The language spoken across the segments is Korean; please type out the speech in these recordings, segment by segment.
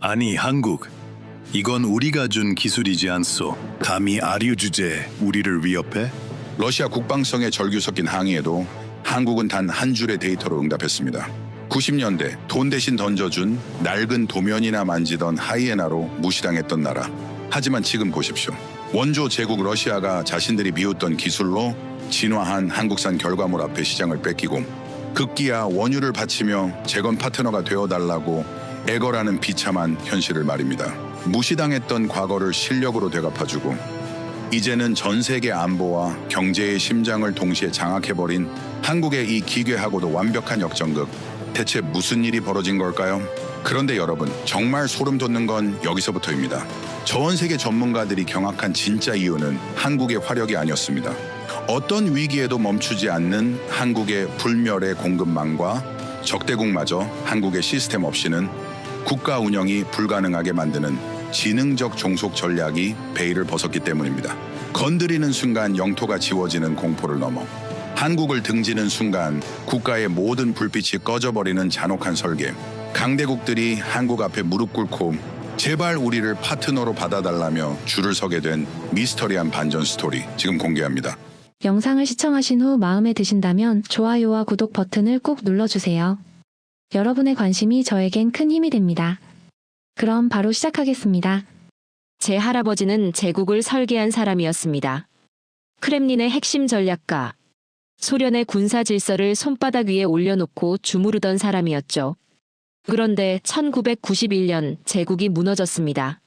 아니 한국, 이건 우리가 준 기술이지 않소. 감히 아류 주제에 우리를 위협해? 러시아 국방성에 절규 섞인 항의에도 한국은 단 한 줄의 데이터로 응답했습니다. 90년대 돈 대신 던져준 낡은 도면이나 만지던 하이에나로 무시당했던 나라. 하지만 지금 보십시오. 원조 제국 러시아가 자신들이 비웃던 기술로 진화한 한국산 결과물 앞에 시장을 뺏기고 급기야 원유를 바치며 재건 파트너가 되어달라고 애걸하는 비참한 현실을 말입니다. 무시당했던 과거를 실력으로 되갚아주고 이제는 전 세계 안보와 경제의 심장을 동시에 장악해버린 한국의 이 기괴하고도 완벽한 역전극. 대체 무슨 일이 벌어진 걸까요? 그런데 여러분, 정말 소름 돋는 건 여기서부터입니다. 전 세계 전문가들이 경악한 진짜 이유는 한국의 화력이 아니었습니다. 어떤 위기에도 멈추지 않는 한국의 불멸의 공급망과 적대국마저 한국의 시스템 없이는 국가 운영이 불가능하게 만드는 지능적 종속 전략이 베일을 벗었기 때문입니다. 건드리는 순간 영토가 지워지는 공포를 넘어 한국을 등지는 순간 국가의 모든 불빛이 꺼져버리는 잔혹한 설계. 강대국들이 한국 앞에 무릎 꿇고 제발 우리를 파트너로 받아달라며 줄을 서게 된 미스터리한 반전 스토리 지금 공개합니다. 영상을 시청하신 후 마음에 드신다면 좋아요와 구독 버튼을 꼭 눌러주세요. 여러분의 관심이 저에겐 큰 힘이 됩니다. 그럼 바로 시작하겠습니다. 제 할아버지는 제국을 설계한 사람이었습니다. 크렘린의 핵심 전략가, 소련의 군사 질서를 손바닥 위에 올려놓고 주무르던 사람이었죠. 그런데 1991년 제국이 무너졌습니다.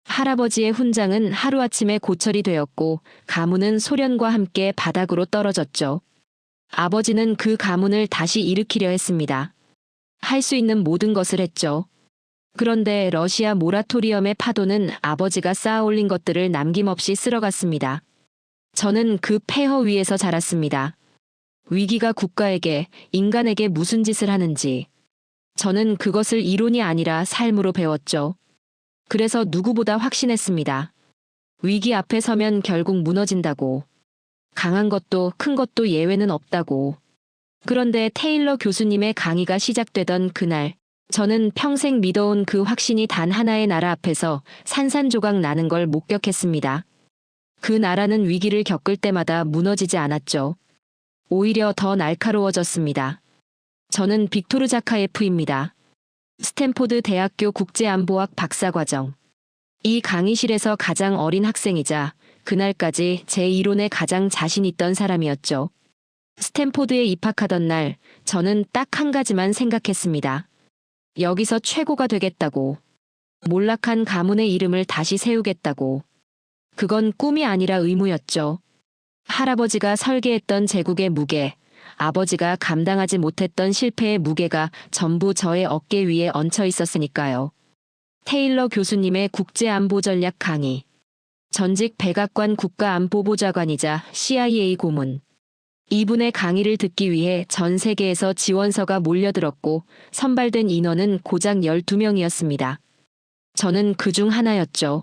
할아버지의 훈장은 하루아침에 고철이 되었고 가문은 소련과 함께 바닥으로 떨어졌죠. 아버지는 그 가문을 다시 일으키려 했습니다. 할 수 있는 모든 것을 했죠. 그런데 러시아 모라토리엄의 파도는 아버지가 쌓아올린 것들을 남김없이 쓸어갔습니다. 저는 그 폐허 위에서 자랐습니다. 위기가 국가에게, 인간에게 무슨 짓을 하는지. 저는 그것을 이론이 아니라 삶으로 배웠죠. 그래서 누구보다 확신했습니다. 위기 앞에 서면 결국 무너진다고. 강한 것도 큰 것도 예외는 없다고. 그런데 테일러 교수님의 강의가 시작되던 그날, 저는 평생 믿어온 그 확신이 단 하나의 나라 앞에서 산산조각 나는 걸 목격했습니다. 그 나라는 위기를 겪을 때마다 무너지지 않았죠. 오히려 더 날카로워졌습니다. 저는 빅토르 자카예프입니다. 스탠포드 대학교 국제안보학 박사과정. 이 강의실에서 가장 어린 학생이자 그날까지 제 이론에 가장 자신 있던 사람이었죠. 스탠포드에 입학하던 날, 저는 딱 한 가지만 생각했습니다. 여기서 최고가 되겠다고. 몰락한 가문의 이름을 다시 세우겠다고. 그건 꿈이 아니라 의무였죠. 할아버지가 설계했던 제국의 무게, 아버지가 감당하지 못했던 실패의 무게가 전부 저의 어깨 위에 얹혀 있었으니까요. 테일러 교수님의 국제안보전략 강의. 전직 백악관 국가안보보좌관이자 CIA 고문. 이분의 강의를 듣기 위해 전 세계에서 지원서가 몰려들었고 선발된 인원은 고작 12명이었습니다. 저는 그중 하나였죠.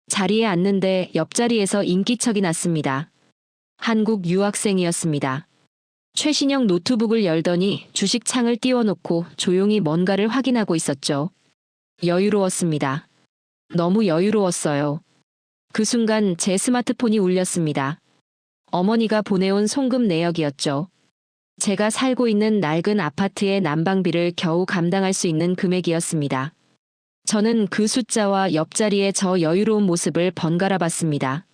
자리에 앉는데 옆자리에서 인기척이 났습니다. 한국 유학생이었습니다. 최신형 노트북을 열더니 주식창을 띄워놓고 조용히 뭔가를 확인하고 있었죠. 여유로웠습니다. 너무 여유로웠어요. 그 순간 제 스마트폰이 울렸습니다. 어머니가 보내온 송금 내역이었죠. 제가 살고 있는 낡은 아파트의 난방비를 겨우 감당할 수 있는 금액이었습니다. 저는 그 숫자와 옆자리의 저 여유로운 모습을 번갈아 봤습니다.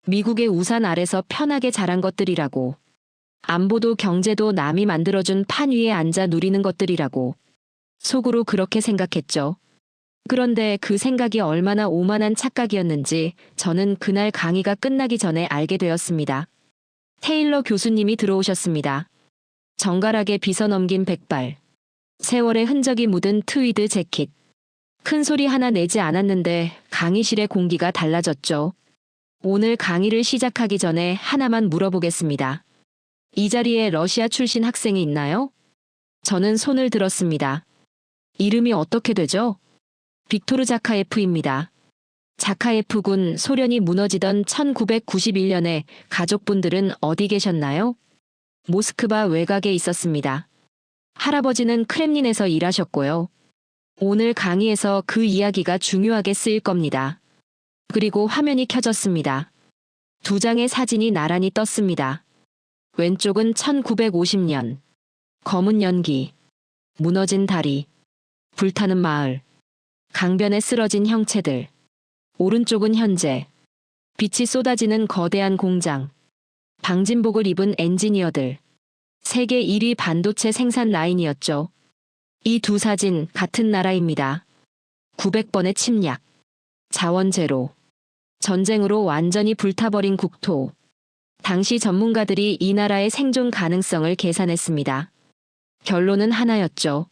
미국의 우산 아래서 편하게 자란 것들이라고. 안보도 경제도 남이 만들어준 판 위에 앉아 누리는 것들이라고. 속으로 그렇게 생각했죠. 그런데 그 생각이 얼마나 오만한 착각이었는지 저는 그날 강의가 끝나기 전에 알게 되었습니다. 테일러 교수님이 들어오셨습니다. 정갈하게 빗어넘긴 백발. 세월의 흔적이 묻은 트위드 재킷. 큰 소리 하나 내지 않았는데 강의실의 공기가 달라졌죠. 오늘 강의를 시작하기 전에 하나만 물어보겠습니다. 이 자리에 러시아 출신 학생이 있나요? 저는 손을 들었습니다. 이름이 어떻게 되죠? 빅토르 자카예프입니다. 자카예프군. 소련이 무너지던 1991년에 가족분들은 어디 계셨나요? 모스크바 외곽에 있었습니다. 할아버지는 크렘린에서 일하셨고요. 오늘 강의에서 그 이야기가 중요하게 쓰일 겁니다. 그리고 화면이 켜졌습니다. 두 장의 사진이 나란히 떴습니다. 왼쪽은 1950년. 검은 연기. 무너진 다리. 불타는 마을. 강변에 쓰러진 형체들. 오른쪽은 현재. 빛이 쏟아지는 거대한 공장. 방진복을 입은 엔지니어들. 세계 1위 반도체 생산 라인이었죠. 이 두 사진 같은 나라입니다. 900번의 침략. 자원 제로. 전쟁으로 완전히 불타버린 국토. 당시 전문가들이 이 나라의 생존 가능성을 계산했습니다. 결론은 하나였죠.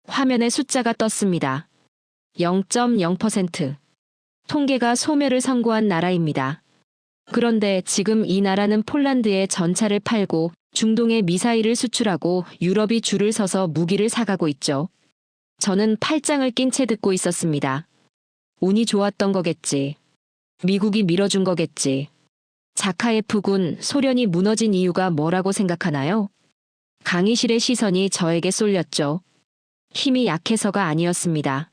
화면에 숫자가 떴습니다. 0.0%. 통계가 소멸을 선고한 나라입니다. 그런데 지금 이 나라는 폴란드에 전차를 팔고 중동에 미사일을 수출하고 유럽이 줄을 서서 무기를 사가고 있죠. 저는 팔짱을 낀 채 듣고 있었습니다. 운이 좋았던 거겠지. 미국이 밀어준 거겠지. 자카예프군 소련이 무너진 이유가 뭐라고 생각하나요? 강의실의 시선이 저에게 쏠렸죠. 힘이 약해서가 아니었습니다.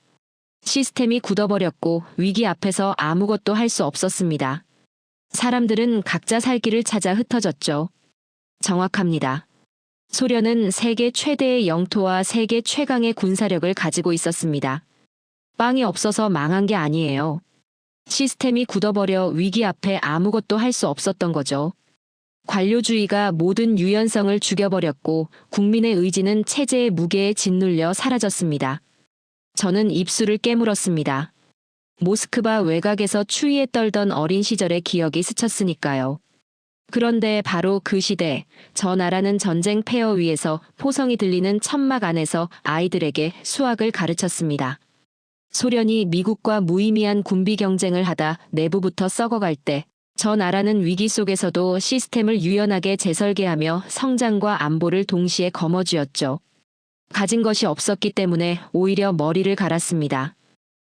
시스템이 굳어버렸고 위기 앞에서 아무것도 할 수 없었습니다. 사람들은 각자 살 길을 찾아 흩어졌죠. 정확합니다. 소련은 세계 최대의 영토와 세계 최강의 군사력을 가지고 있었습니다. 빵이 없어서 망한 게 아니에요. 시스템이 굳어버려 위기 앞에 아무것도 할 수 없었던 거죠. 관료주의가 모든 유연성을 죽여버렸고 국민의 의지는 체제의 무게에 짓눌려 사라졌습니다. 저는 입술을 깨물었습니다. 모스크바 외곽에서 추위에 떨던 어린 시절의 기억이 스쳤으니까요. 그런데 바로 그 시대, 저 나라는 전쟁 폐허 위에서 포성이 들리는 천막 안에서 아이들에게 수학을 가르쳤습니다. 소련이 미국과 무의미한 군비 경쟁을 하다 내부부터 썩어갈 때, 저 나라는 위기 속에서도 시스템을 유연하게 재설계하며 성장과 안보를 동시에 거머쥐었죠. 가진 것이 없었기 때문에 오히려 머리를 갈았습니다.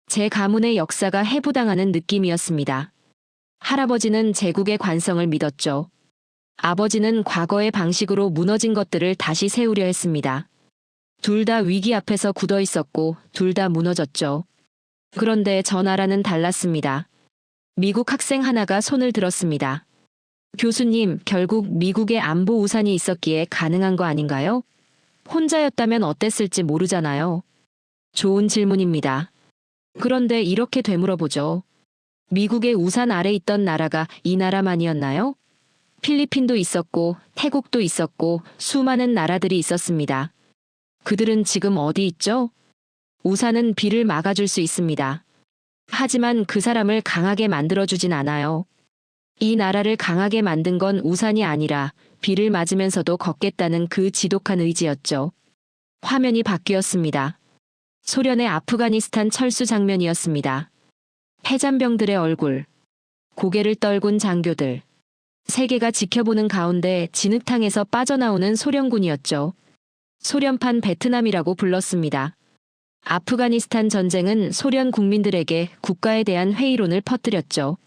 제 가문의 역사가 해부당하는 느낌이었습니다. 할아버지는 제국의 관성을 믿었죠. 아버지는 과거의 방식으로 무너진 것들을 다시 세우려 했습니다. 둘 다 위기 앞에서 굳어 있었고 둘 다 무너졌죠. 그런데 저 나라는 달랐습니다. 미국 학생 하나가 손을 들었습니다. 교수님, 결국 미국의 안보 우산이 있었기에 가능한 거 아닌가요? 혼자였다면 어땠을지 모르잖아요. 좋은 질문입니다. 그런데 이렇게 되물어보죠. 미국의 우산 아래 있던 나라가 이 나라만이었나요? 필리핀도 있었고 태국도 있었고 수많은 나라들이 있었습니다. 그들은 지금 어디 있죠? 우산은 비를 막아줄 수 있습니다. 하지만 그 사람을 강하게 만들어주진 않아요. 이 나라를 강하게 만든 건 우산이 아니라 비를 맞으면서도 걷겠다는 그 지독한 의지였죠. 화면이 바뀌었습니다. 소련의 아프가니스탄 철수 장면이었습니다. 해잔병들의 얼굴, 고개를 떨군 장교들, 세계가 지켜보는 가운데 진흙탕에서 빠져나오는 소련군이었죠. 소련판 베트남이라고 불렀습니다. 아프가니스탄 전쟁은 소련 국민들에게 국가에 대한 회의론을 퍼뜨렸죠.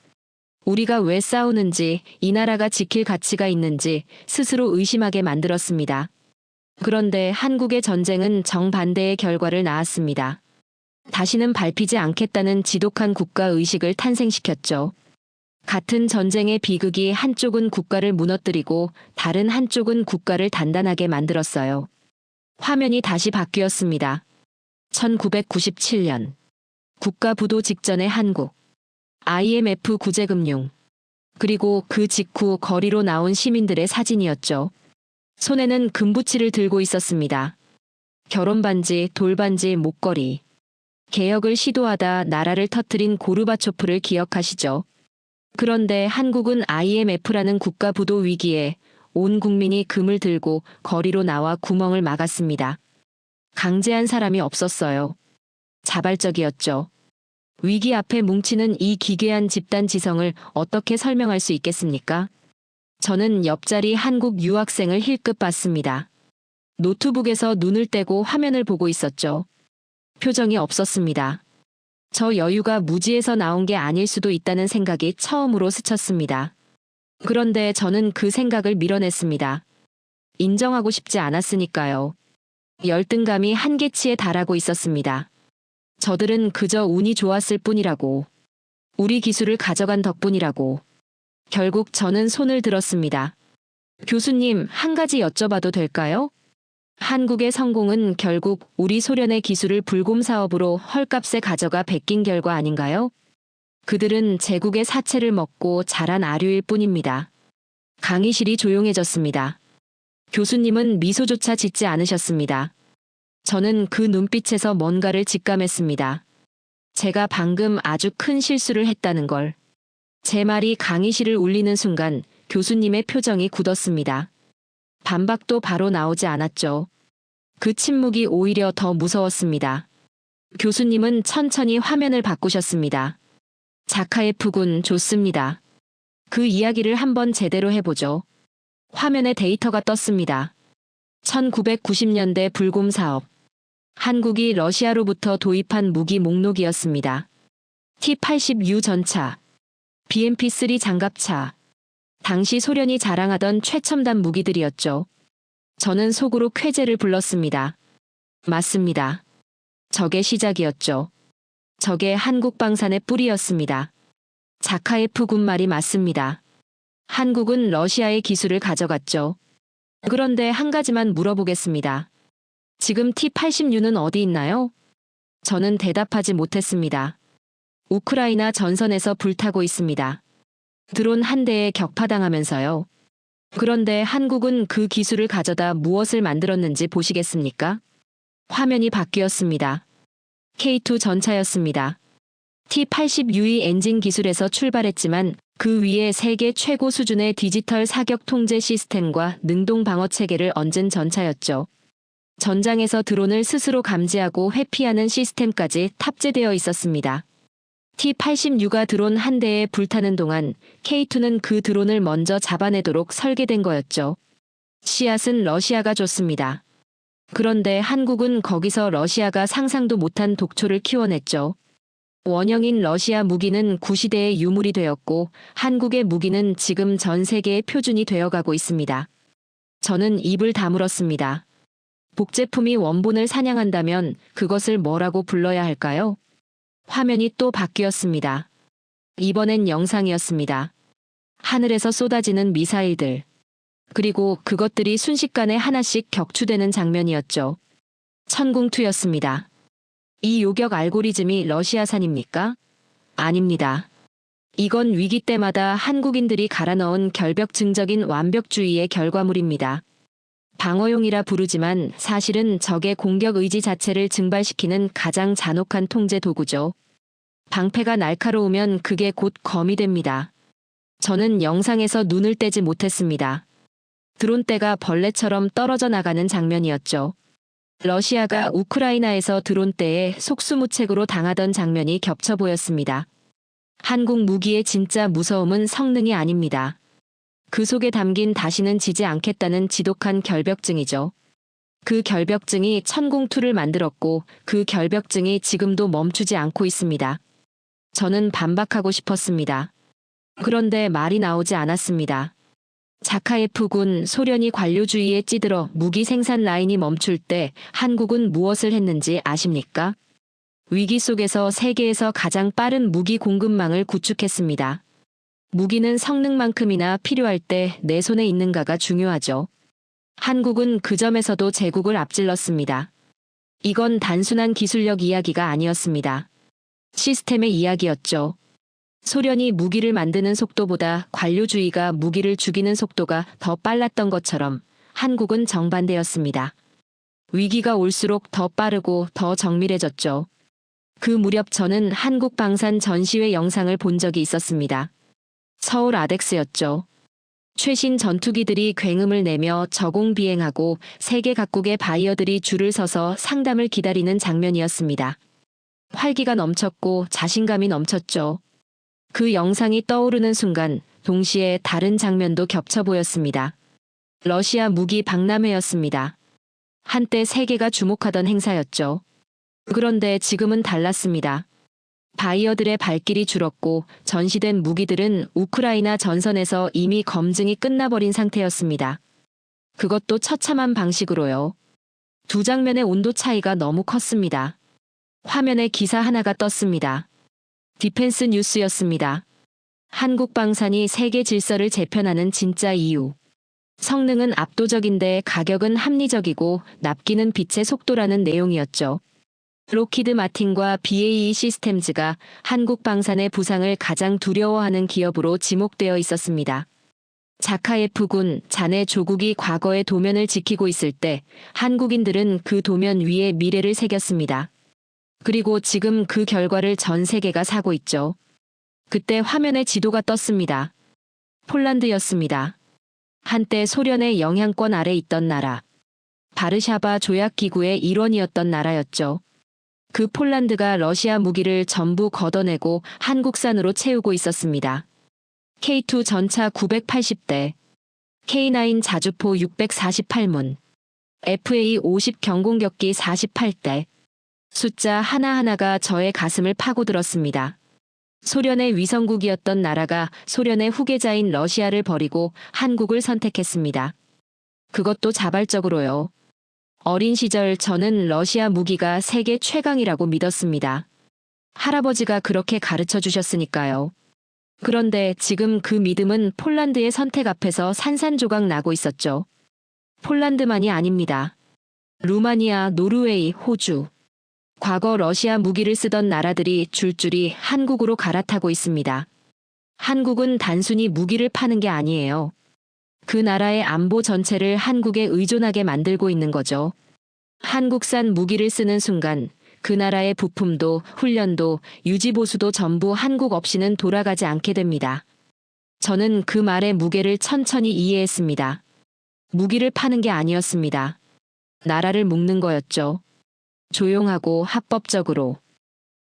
우리가 왜 싸우는지, 이 나라가 지킬 가치가 있는지 스스로 의심하게 만들었습니다. 그런데 한국의 전쟁은 정반대의 결과를 낳았습니다. 다시는 밟히지 않겠다는 지독한 국가의식을 탄생시켰죠. 같은 전쟁의 비극이 한쪽은 국가를 무너뜨리고 다른 한쪽은 국가를 단단하게 만들었어요. 화면이 다시 바뀌었습니다. 1997년. 국가 부도 직전의 한국. IMF 구제금융. 그리고 그 직후 거리로 나온 시민들의 사진이었죠. 손에는 금부치를 들고 있었습니다. 결혼반지, 돌반지, 목걸이. 개혁을 시도하다 나라를 터뜨린 고르바초프를 기억하시죠? 그런데 한국은 IMF라는 국가 부도 위기에 온 국민이 금을 들고 거리로 나와 구멍을 막았습니다. 강제한 사람이 없었어요. 자발적이었죠. 위기 앞에 뭉치는 이 기괴한 집단 지성을 어떻게 설명할 수 있겠습니까? 저는 옆자리 한국 유학생을 힐끗 봤습니다. 노트북에서 눈을 떼고 화면을 보고 있었죠. 표정이 없었습니다. 저 여유가 무지에서 나온 게 아닐 수도 있다는 생각이 처음으로 스쳤습니다. 그런데 저는 그 생각을 밀어냈습니다. 인정하고 싶지 않았으니까요. 열등감이 한계치에 달하고 있었습니다. 저들은 그저 운이 좋았을 뿐이라고. 우리 기술을 가져간 덕분이라고. 결국 저는 손을 들었습니다. 교수님, 한 가지 여쭤봐도 될까요? 한국의 성공은 결국 우리 소련의 기술을 불곰 사업으로 헐값에 가져가 베낀 결과 아닌가요? 그들은 제국의 사채를 먹고 자란 아류일 뿐입니다. 강의실이 조용해졌습니다. 교수님은 미소조차 짓지 않으셨습니다. 저는 그 눈빛에서 뭔가를 직감했습니다. 제가 방금 아주 큰 실수를 했다는 걸. 제 말이 강의실을 울리는 순간 교수님의 표정이 굳었습니다. 반박도 바로 나오지 않았죠. 그 침묵이 오히려 더 무서웠습니다. 교수님은 천천히 화면을 바꾸셨습니다. 자카예프군 좋습니다. 그 이야기를 한번 제대로 해보죠. 화면에 데이터가 떴습니다. 1990년대 불곰 사업. 한국이 러시아로부터 도입한 무기 목록이었습니다. T-80U 전차, BMP-3 장갑차. 당시 소련이 자랑하던 최첨단 무기들이었죠. 저는 속으로 쾌재를 불렀습니다. 맞습니다. 저게 시작이었죠. 저게 한국 방산의 뿌리였습니다. 자카예프군 말이 맞습니다. 한국은 러시아의 기술을 가져갔죠. 그런데 한 가지만 물어보겠습니다. 지금 T-80U는 어디 있나요? 저는 대답하지 못했습니다. 우크라이나 전선에서 불타고 있습니다. 드론 한 대에 격파당하면서요. 그런데 한국은 그 기술을 가져다 무엇을 만들었는지 보시겠습니까? 화면이 바뀌었습니다. K2 전차였습니다. T-80U 엔진 기술에서 출발했지만 그 위에 세계 최고 수준의 디지털 사격 통제 시스템과 능동 방어 체계를 얹은 전차였죠. 전장에서 드론을 스스로 감지하고 회피하는 시스템까지 탑재되어 있었습니다. T-80U가 드론 한 대에 불타는 동안 K2는 그 드론을 먼저 잡아내도록 설계된 거였죠. 씨앗은 러시아가 줬습니다. 그런데 한국은 거기서 러시아가 상상도 못한 독초를 키워냈죠. 원형인 러시아 무기는 구시대의 유물이 되었고 한국의 무기는 지금 전 세계의 표준이 되어가고 있습니다. 저는 입을 다물었습니다. 복제품이 원본을 사냥한다면 그것을 뭐라고 불러야 할까요? 화면이 또 바뀌었습니다. 이번엔 영상이었습니다. 하늘에서 쏟아지는 미사일들. 그리고 그것들이 순식간에 하나씩 격추되는 장면이었죠. 천궁투였습니다. 이 요격 알고리즘이 러시아산입니까? 아닙니다. 이건 위기 때마다 한국인들이 갈아 넣은 결벽증적인 완벽주의의 결과물입니다. 방어용이라 부르지만 사실은 적의 공격 의지 자체를 증발시키는 가장 잔혹한 통제 도구죠. 방패가 날카로우면 그게 곧 검이 됩니다. 저는 영상에서 눈을 떼지 못했습니다. 드론대가 벌레처럼 떨어져 나가는 장면이었죠. 러시아가 우크라이나에서 드론대에 속수무책으로 당하던 장면이 겹쳐 보였습니다. 한국 무기의 진짜 무서움은 성능이 아닙니다. 그 속에 담긴 다시는 지지 않겠다는 지독한 결벽증이죠. 그 결벽증이 천궁투를 만들었고 그 결벽증이 지금도 멈추지 않고 있습니다. 저는 반박하고 싶었습니다. 그런데 말이 나오지 않았습니다. 자카예프군 소련이 관료주의에 찌들어 무기 생산 라인이 멈출 때 한국은 무엇을 했는지 아십니까? 위기 속에서 세계에서 가장 빠른 무기 공급망을 구축했습니다. 무기는 성능만큼이나 필요할 때 내 손에 있는가가 중요하죠. 한국은 그 점에서도 제국을 앞질렀습니다. 이건 단순한 기술력 이야기가 아니었습니다. 시스템의 이야기였죠. 소련이 무기를 만드는 속도보다 관료주의가 무기를 죽이는 속도가 더 빨랐던 것처럼 한국은 정반대였습니다. 위기가 올수록 더 빠르고 더 정밀해졌죠. 그 무렵 저는 한국 방산 전시회 영상을 본 적이 있었습니다. 서울 아덱스였죠. 최신 전투기들이 굉음을 내며 저공 비행하고 세계 각국의 바이어들이 줄을 서서 상담을 기다리는 장면이었습니다. 활기가 넘쳤고 자신감이 넘쳤죠. 그 영상이 떠오르는 순간 동시에 다른 장면도 겹쳐 보였습니다. 러시아 무기 박람회였습니다. 한때 세계가 주목하던 행사였죠. 그런데 지금은 달랐습니다. 바이어들의 발길이 줄었고 전시된 무기들은 우크라이나 전선에서 이미 검증이 끝나버린 상태였습니다. 그것도 처참한 방식으로요. 두 장면의 온도 차이가 너무 컸습니다. 화면에 기사 하나가 떴습니다. 디펜스 뉴스였습니다. 한국 방산이 세계 질서를 재편하는 진짜 이유. 성능은 압도적인데 가격은 합리적이고 납기는 빛의 속도라는 내용이었죠. 록히드 마틴과 BAE 시스템즈가 한국 방산의 부상을 가장 두려워하는 기업으로 지목되어 있었습니다. 자카예프군, 자네 조국이 과거의 도면을 지키고 있을 때 한국인들은 그 도면 위에 미래를 새겼습니다. 그리고 지금 그 결과를 전 세계가 사고 있죠. 그때 화면에 지도가 떴습니다. 폴란드였습니다. 한때 소련의 영향권 아래 있던 나라. 바르샤바 조약기구의 일원이었던 나라였죠. 그 폴란드가 러시아 무기를 전부 걷어내고 한국산으로 채우고 있었습니다. K2 전차 980대, K9 자주포 648문, FA50 경공격기 48대. 숫자 하나하나가 저의 가슴을 파고들었습니다. 소련의 위성국이었던 나라가 소련의 후계자인 러시아를 버리고 한국을 선택했습니다. 그것도 자발적으로요. 어린 시절 저는 러시아 무기가 세계 최강이라고 믿었습니다. 할아버지가 그렇게 가르쳐 주셨으니까요. 그런데 지금 그 믿음은 폴란드의 선택 앞에서 산산조각 나고 있었죠. 폴란드만이 아닙니다. 루마니아, 노르웨이, 호주. 과거 러시아 무기를 쓰던 나라들이 줄줄이 한국으로 갈아타고 있습니다. 한국은 단순히 무기를 파는 게 아니에요. 그 나라의 안보 전체를 한국에 의존하게 만들고 있는 거죠. 한국산 무기를 쓰는 순간 그 나라의 부품도 훈련도 유지보수도 전부 한국 없이는 돌아가지 않게 됩니다. 저는 그 말의 무게를 천천히 이해했습니다. 무기를 파는 게 아니었습니다. 나라를 묶는 거였죠. 조용하고 합법적으로.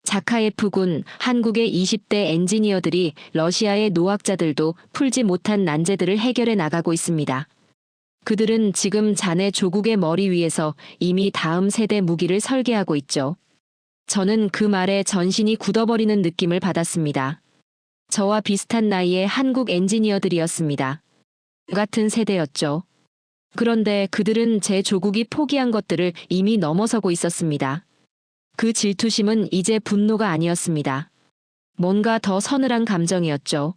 자카예프군, 한국의 20대 엔지니어들이 러시아의 노학자들도 풀지 못한 난제들을 해결해 나가고 있습니다. 그들은 지금 자네 조국의 머리 위에서 이미 다음 세대 무기를 설계하고 있죠. 저는 그 말에 전신이 굳어버리는 느낌을 받았습니다. 저와 비슷한 나이의 한국 엔지니어들이었습니다. 같은 세대였죠. 그런데 그들은 제 조국이 포기한 것들을 이미 넘어서고 있었습니다. 그 질투심은 이제 분노가 아니었습니다. 뭔가 더 서늘한 감정이었죠.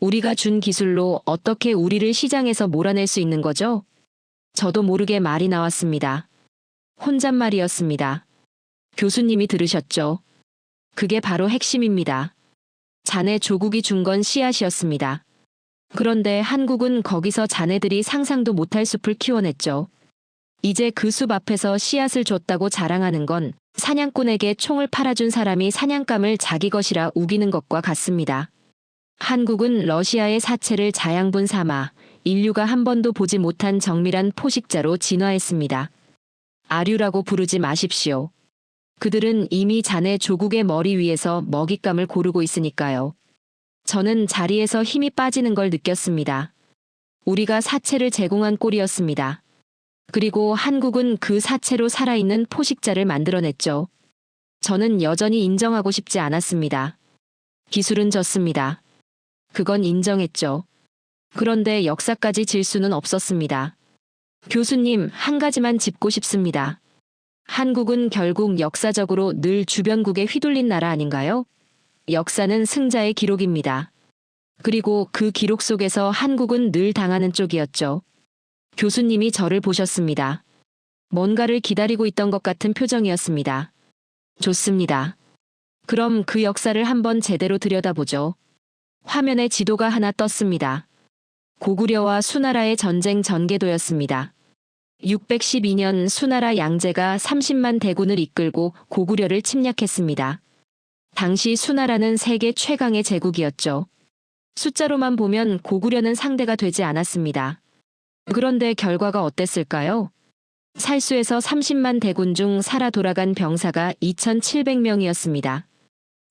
우리가 준 기술로 어떻게 우리를 시장에서 몰아낼 수 있는 거죠? 저도 모르게 말이 나왔습니다. 혼잣말이었습니다. 교수님이 들으셨죠? 그게 바로 핵심입니다. 자네 조국이 준 건 씨앗이었습니다. 그런데 한국은 거기서 자네들이 상상도 못할 숲을 키워냈죠. 이제 그 숲 앞에서 씨앗을 줬다고 자랑하는 건 사냥꾼에게 총을 팔아준 사람이 사냥감을 자기 것이라 우기는 것과 같습니다. 한국은 러시아의 사체를 자양분 삼아 인류가 한 번도 보지 못한 정밀한 포식자로 진화했습니다. 아류라고 부르지 마십시오. 그들은 이미 자네 조국의 머리 위에서 먹잇감을 고르고 있으니까요. 저는 자리에서 힘이 빠지는 걸 느꼈습니다. 우리가 사체를 제공한 꼴이었습니다. 그리고 한국은 그 사체로 살아있는 포식자를 만들어냈죠. 저는 여전히 인정하고 싶지 않았습니다. 기술은 졌습니다. 그건 인정했죠. 그런데 역사까지 질 수는 없었습니다. 교수님, 한 가지만 짚고 싶습니다. 한국은 결국 역사적으로 늘 주변국에 휘둘린 나라 아닌가요? 역사는 승자의 기록입니다. 그리고 그 기록 속에서 한국은 늘 당하는 쪽이었죠. 교수님이 저를 보셨습니다. 뭔가를 기다리고 있던 것 같은 표정이었습니다. 좋습니다. 그럼 그 역사를 한번 제대로 들여다보죠. 화면에 지도가 하나 떴습니다. 고구려와 수나라의 전쟁 전개도였습니다. 612년 수나라 양제가 30만 대군을 이끌고 고구려를 침략했습니다. 당시 수나라는 세계 최강의 제국이었죠. 숫자로만 보면 고구려는 상대가 되지 않았습니다. 그런데 결과가 어땠을까요? 살수에서 30만 대군 중 살아 돌아간 병사가 2,700명이었습니다.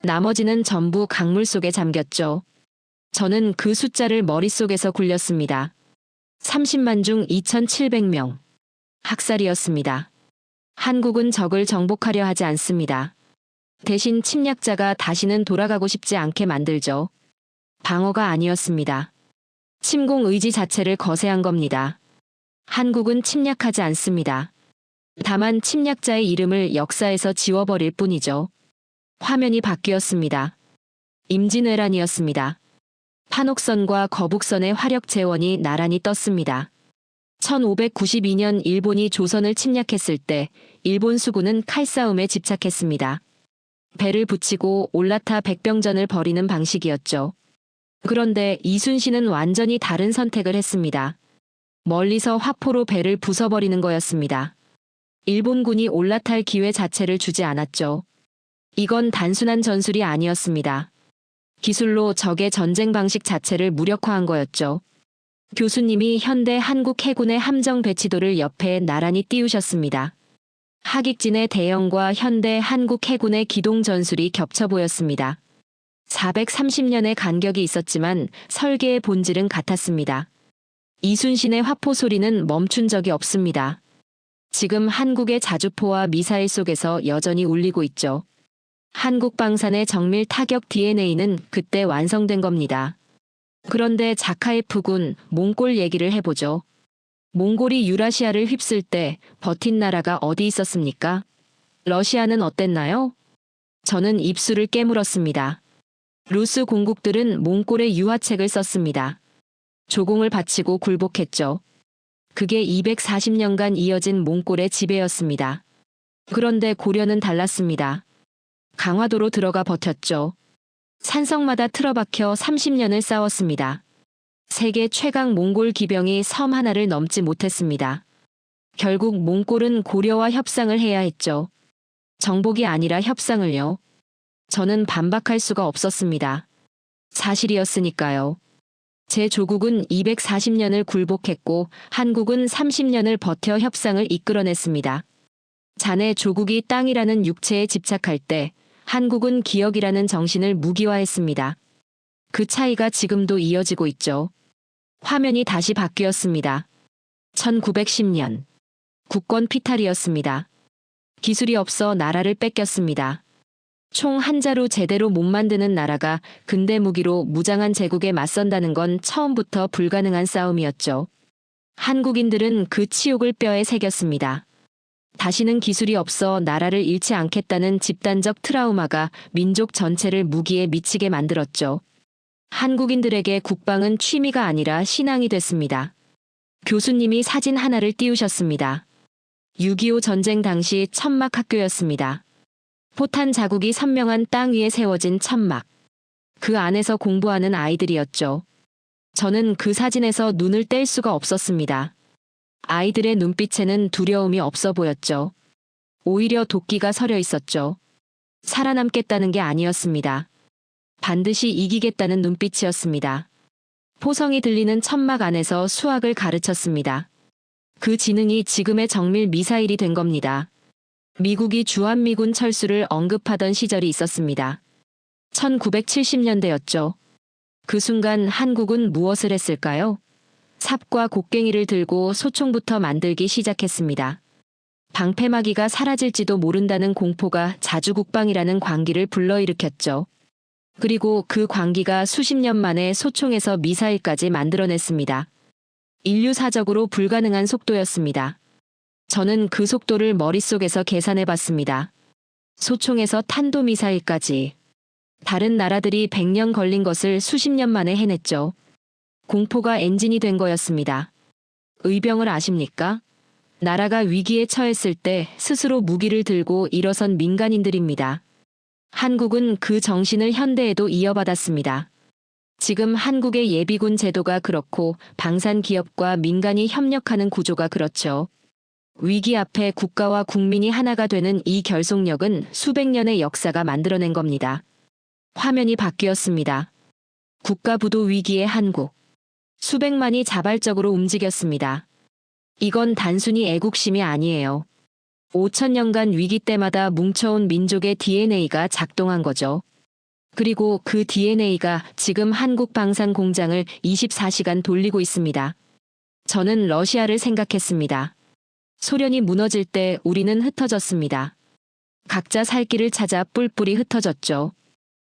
나머지는 전부 강물 속에 잠겼죠. 저는 그 숫자를 머릿속에서 굴렸습니다. 30만 중 2,700명. 학살이었습니다. 한국은 적을 정복하려 하지 않습니다. 대신 침략자가 다시는 돌아가고 싶지 않게 만들죠. 방어가 아니었습니다. 침공 의지 자체를 거세한 겁니다. 한국은 침략하지 않습니다. 다만 침략자의 이름을 역사에서 지워버릴 뿐이죠. 화면이 바뀌었습니다. 임진왜란이었습니다. 판옥선과 거북선의 화력 재원이 나란히 떴습니다. 1592년 일본이 조선을 침략했을 때 일본 수군은 칼싸움에 집착했습니다. 배를 붙이고 올라타 백병전을 벌이는 방식이었죠. 그런데 이순신은 완전히 다른 선택을 했습니다. 멀리서 화포로 배를 부숴버리는 거였습니다. 일본군이 올라탈 기회 자체를 주지 않았죠. 이건 단순한 전술이 아니었습니다. 기술로 적의 전쟁 방식 자체를 무력화한 거였죠. 교수님이 현대 한국 해군의 함정 배치도를 옆에 나란히 띄우셨습니다. 하객진의 대형과 현대 한국 해군의 기동 전술이 겹쳐 보였습니다. 430년의 간격이 있었지만 설계의 본질은 같았습니다. 이순신의 화포 소리는 멈춘 적이 없습니다. 지금 한국의 자주포와 미사일 속에서 여전히 울리고 있죠. 한국 방산의 정밀 타격 DNA는 그때 완성된 겁니다. 그런데 자카예프군 몽골 얘기를 해보죠. 몽골이 유라시아를 휩쓸 때 버틴 나라가 어디 있었습니까? 러시아는 어땠나요? 저는 입술을 깨물었습니다. 루스 공국들은 몽골의 유화책을 썼습니다. 조공을 바치고 굴복했죠. 그게 240년간 이어진 몽골의 지배였습니다. 그런데 고려는 달랐습니다. 강화도로 들어가 버텼죠. 산성마다 틀어박혀 30년을 싸웠습니다. 세계 최강 몽골 기병이 섬 하나를 넘지 못했습니다. 결국 몽골은 고려와 협상을 해야 했죠. 정복이 아니라 협상을요. 저는 반박할 수가 없었습니다. 사실이었으니까요. 제 조국은 240년을 굴복했고 한국은 30년을 버텨 협상을 이끌어냈습니다. 자네 조국이 땅이라는 육체에 집착할 때 한국은 기억이라는 정신을 무기화했습니다. 그 차이가 지금도 이어지고 있죠. 화면이 다시 바뀌었습니다. 1910년. 국권 피탈이었습니다. 기술이 없어 나라를 뺏겼습니다. 총 한 자루 제대로 못 만드는 나라가 근대 무기로 무장한 제국에 맞선다는 건 처음부터 불가능한 싸움이었죠. 한국인들은 그 치욕을 뼈에 새겼습니다. 다시는 기술이 없어 나라를 잃지 않겠다는 집단적 트라우마가 민족 전체를 무기에 미치게 만들었죠. 한국인들에게 국방은 취미가 아니라 신앙이 됐습니다. 교수님이 사진 하나를 띄우셨습니다. 6.25 전쟁 당시 천막 학교였습니다. 포탄 자국이 선명한 땅 위에 세워진 천막. 그 안에서 공부하는 아이들이었죠. 저는 그 사진에서 눈을 뗄 수가 없었습니다. 아이들의 눈빛에는 두려움이 없어 보였죠. 오히려 도끼가 서려 있었죠. 살아남겠다는 게 아니었습니다. 반드시 이기겠다는 눈빛이었습니다. 포성이 들리는 천막 안에서 수학을 가르쳤습니다. 그 지능이 지금의 정밀 미사일이 된 겁니다. 미국이 주한미군 철수를 언급하던 시절이 있었습니다. 1970년대였죠. 그 순간 한국은 무엇을 했을까요? 삽과 곡괭이를 들고 소총부터 만들기 시작했습니다. 방패막이가 사라질지도 모른다는 공포가 자주국방이라는 광기를 불러일으켰죠. 그리고 그 광기가 수십 년 만에 소총에서 미사일까지 만들어냈습니다. 인류사적으로 불가능한 속도였습니다. 저는 그 속도를 머릿속에서 계산해봤습니다. 소총에서 탄도미사일까지. 다른 나라들이 100년 걸린 것을 수십 년 만에 해냈죠. 공포가 엔진이 된 거였습니다. 의병을 아십니까? 나라가 위기에 처했을 때 스스로 무기를 들고 일어선 민간인들입니다. 한국은 그 정신을 현대에도 이어받았습니다. 지금 한국의 예비군 제도가 그렇고 방산 기업과 민간이 협력하는 구조가 그렇죠. 위기 앞에 국가와 국민이 하나가 되는 이 결속력은 수백 년의 역사가 만들어낸 겁니다. 화면이 바뀌었습니다. 국가부도 위기의 한국. 수백만이 자발적으로 움직였습니다. 이건 단순히 애국심이 아니에요. 5천년간 위기 때마다 뭉쳐온 민족의 DNA가 작동한 거죠. 그리고 그 DNA가 지금 한국 방산 공장을 24시간 돌리고 있습니다. 저는 러시아를 생각했습니다. 소련이 무너질 때 우리는 흩어졌습니다. 각자 살 길을 찾아 뿔뿔이 흩어졌죠.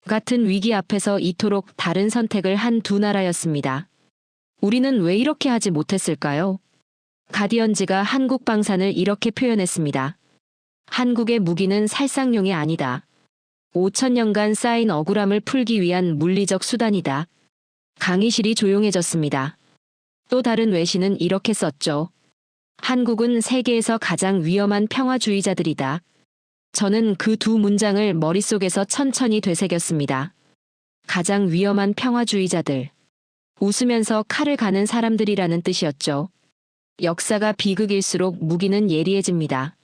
같은 위기 앞에서 이토록 다른 선택을 한 두 나라였습니다. 우리는 왜 이렇게 하지 못했을까요? 가디언지가 한국 방산을 이렇게 표현했습니다. 한국의 무기는 살상용이 아니다. 5,000년간 쌓인 억울함을 풀기 위한 물리적 수단이다. 강의실이 조용해졌습니다. 또 다른 외신은 이렇게 썼죠. 한국은 세계에서 가장 위험한 평화주의자들이다. 저는 그 두 문장을 머릿속에서 천천히 되새겼습니다. 가장 위험한 평화주의자들. 웃으면서 칼을 가는 사람들이라는 뜻이었죠. 역사가 비극일수록 무기는 예리해집니다.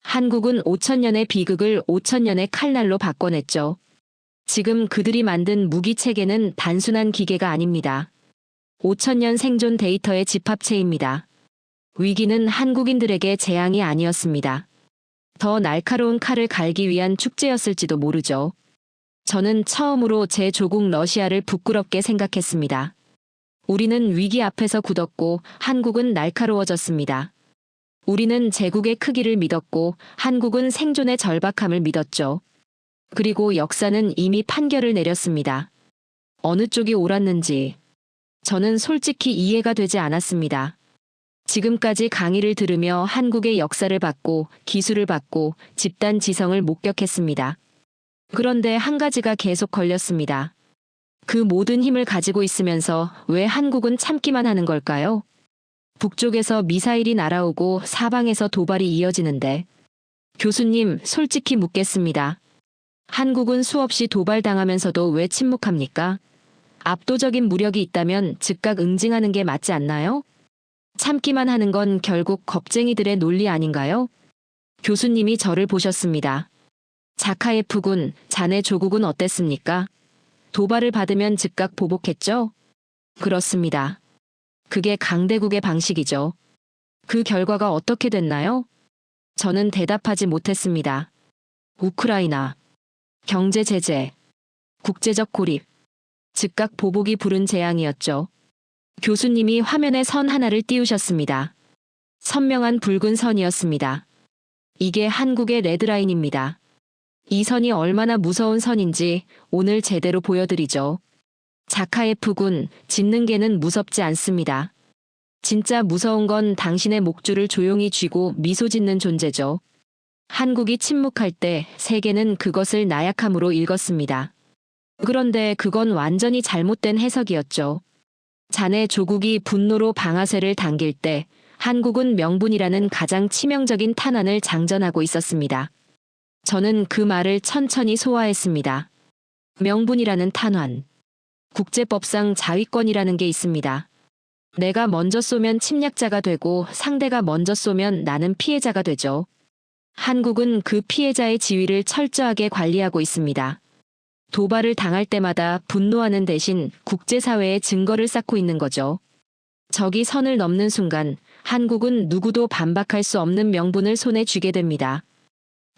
한국은 5,000년의 비극을 5,000년의 칼날로 바꿔냈죠. 지금 그들이 만든 무기 체계는 단순한 기계가 아닙니다. 5,000년 생존 데이터의 집합체입니다. 위기는 한국인들에게 재앙이 아니었습니다. 더 날카로운 칼을 갈기 위한 축제였을지도 모르죠. 저는 처음으로 제 조국 러시아를 부끄럽게 생각했습니다. 우리는 위기 앞에서 굳었고 한국은 날카로워졌습니다. 우리는 제국의 크기를 믿었고 한국은 생존의 절박함을 믿었죠. 그리고 역사는 이미 판결을 내렸습니다. 어느 쪽이 옳았는지 저는 솔직히 이해가 되지 않았습니다. 지금까지 강의를 들으며 한국의 역사를 받고 기술을 받고 집단 지성을 목격했습니다. 그런데 한 가지가 계속 걸렸습니다. 그 모든 힘을 가지고 있으면서 왜 한국은 참기만 하는 걸까요? 북쪽에서 미사일이 날아오고 사방에서 도발이 이어지는데. 교수님, 솔직히 묻겠습니다. 한국은 수없이 도발당하면서도 왜 침묵합니까? 압도적인 무력이 있다면 즉각 응징하는 게 맞지 않나요? 참기만 하는 건 결국 겁쟁이들의 논리 아닌가요? 교수님이 저를 보셨습니다. 자카예프군, 자네 조국은 어땠습니까? 도발을 받으면 즉각 보복했죠? 그렇습니다. 그게 강대국의 방식이죠. 그 결과가 어떻게 됐나요? 저는 대답하지 못했습니다. 우크라이나, 경제 제재, 국제적 고립, 즉각 보복이 부른 재앙이었죠. 교수님이 화면에 선 하나를 띄우셨습니다. 선명한 붉은 선이었습니다. 이게 한국의 레드라인입니다. 이 선이 얼마나 무서운 선인지 오늘 제대로 보여드리죠. 자카예프군, 짖는 개는 무섭지 않습니다. 진짜 무서운 건 당신의 목줄을 조용히 쥐고 미소 짓는 존재죠. 한국이 침묵할 때 세계는 그것을 나약함으로 읽었습니다. 그런데 그건 완전히 잘못된 해석이었죠. 자네 조국이 분노로 방아쇠를 당길 때 한국은 명분이라는 가장 치명적인 탄환을 장전하고 있었습니다. 저는 그 말을 천천히 소화했습니다. 명분이라는 탄환. 국제법상 자위권이라는 게 있습니다. 내가 먼저 쏘면 침략자가 되고 상대가 먼저 쏘면 나는 피해자가 되죠. 한국은 그 피해자의 지위를 철저하게 관리하고 있습니다. 도발을 당할 때마다 분노하는 대신 국제사회에 증거를 쌓고 있는 거죠. 적이 선을 넘는 순간 한국은 누구도 반박할 수 없는 명분을 손에 쥐게 됩니다.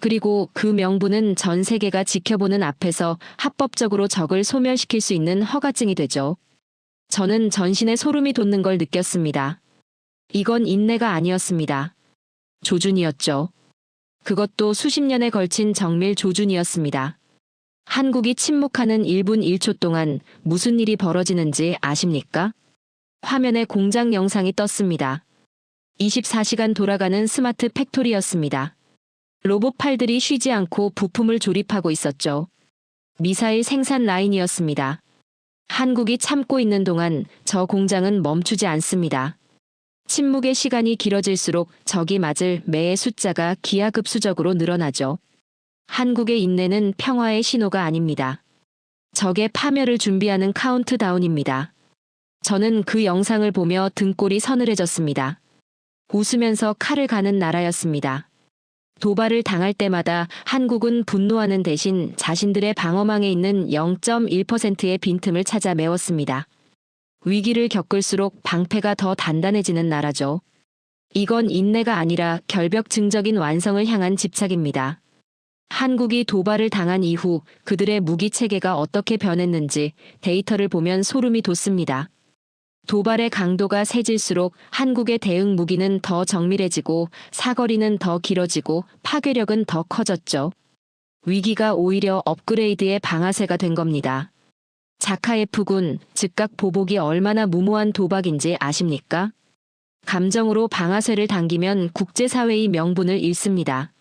그리고 그 명분은 전 세계가 지켜보는 앞에서 합법적으로 적을 소멸시킬 수 있는 허가증이 되죠. 저는 전신에 소름이 돋는 걸 느꼈습니다. 이건 인내가 아니었습니다. 조준이었죠. 그것도 수십 년에 걸친 정밀 조준이었습니다. 한국이 침묵하는 1분 1초 동안 무슨 일이 벌어지는지 아십니까? 화면에 공장 영상이 떴습니다. 24시간 돌아가는 스마트 팩토리였습니다. 로봇 팔들이 쉬지 않고 부품을 조립하고 있었죠. 미사일 생산 라인이었습니다. 한국이 참고 있는 동안 저 공장은 멈추지 않습니다. 침묵의 시간이 길어질수록 적이 맞을 매의 숫자가 기하급수적으로 늘어나죠. 한국의 인내는 평화의 신호가 아닙니다. 적의 파멸을 준비하는 카운트다운입니다. 저는 그 영상을 보며 등골이 서늘해졌습니다. 웃으면서 칼을 가는 나라였습니다. 도발을 당할 때마다 한국은 분노하는 대신 자신들의 방어망에 있는 0.1%의 빈틈을 찾아 메웠습니다. 위기를 겪을수록 방패가 더 단단해지는 나라죠. 이건 인내가 아니라 결벽증적인 완성을 향한 집착입니다. 한국이 도발을 당한 이후 그들의 무기 체계가 어떻게 변했는지 데이터를 보면 소름이 돋습니다. 도발의 강도가 세질수록 한국의 대응 무기는 더 정밀해지고 사거리는 더 길어지고 파괴력은 더 커졌죠. 위기가 오히려 업그레이드의 방아쇠가 된 겁니다. 자카예프군, 즉각 보복이 얼마나 무모한 도박인지 아십니까? 감정으로 방아쇠를 당기면 국제사회의 명분을 잃습니다.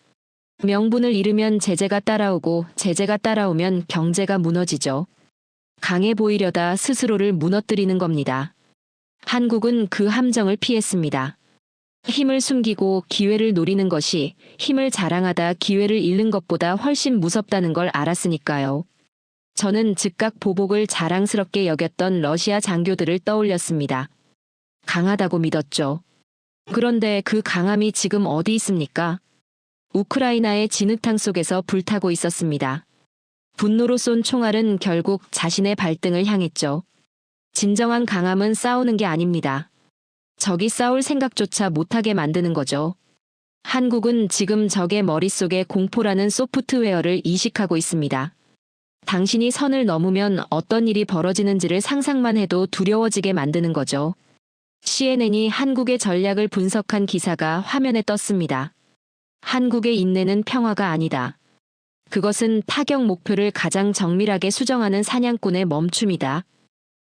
명분을 잃으면 제재가 따라오고 제재가 따라오면 경제가 무너지죠. 강해 보이려다 스스로를 무너뜨리는 겁니다. 한국은 그 함정을 피했습니다. 힘을 숨기고 기회를 노리는 것이 힘을 자랑하다 기회를 잃는 것보다 훨씬 무섭다는 걸 알았으니까요. 저는 즉각 보복을 자랑스럽게 여겼던 러시아 장교들을 떠올렸습니다. 강하다고 믿었죠. 그런데 그 강함이 지금 어디 있습니까? 우크라이나의 진흙탕 속에서 불타고 있었습니다. 분노로 쏜 총알은 결국 자신의 발등을 향했죠. 진정한 강함은 싸우는 게 아닙니다. 적이 싸울 생각조차 못하게 만드는 거죠. 한국은 지금 적의 머릿속에 공포라는 소프트웨어를 이식하고 있습니다. 당신이 선을 넘으면 어떤 일이 벌어지는지를 상상만 해도 두려워지게 만드는 거죠. CNN이 한국의 전략을 분석한 기사가 화면에 떴습니다. 한국의 인내는 평화가 아니다. 그것은 타격 목표를 가장 정밀하게 수정하는 사냥꾼의 멈춤이다.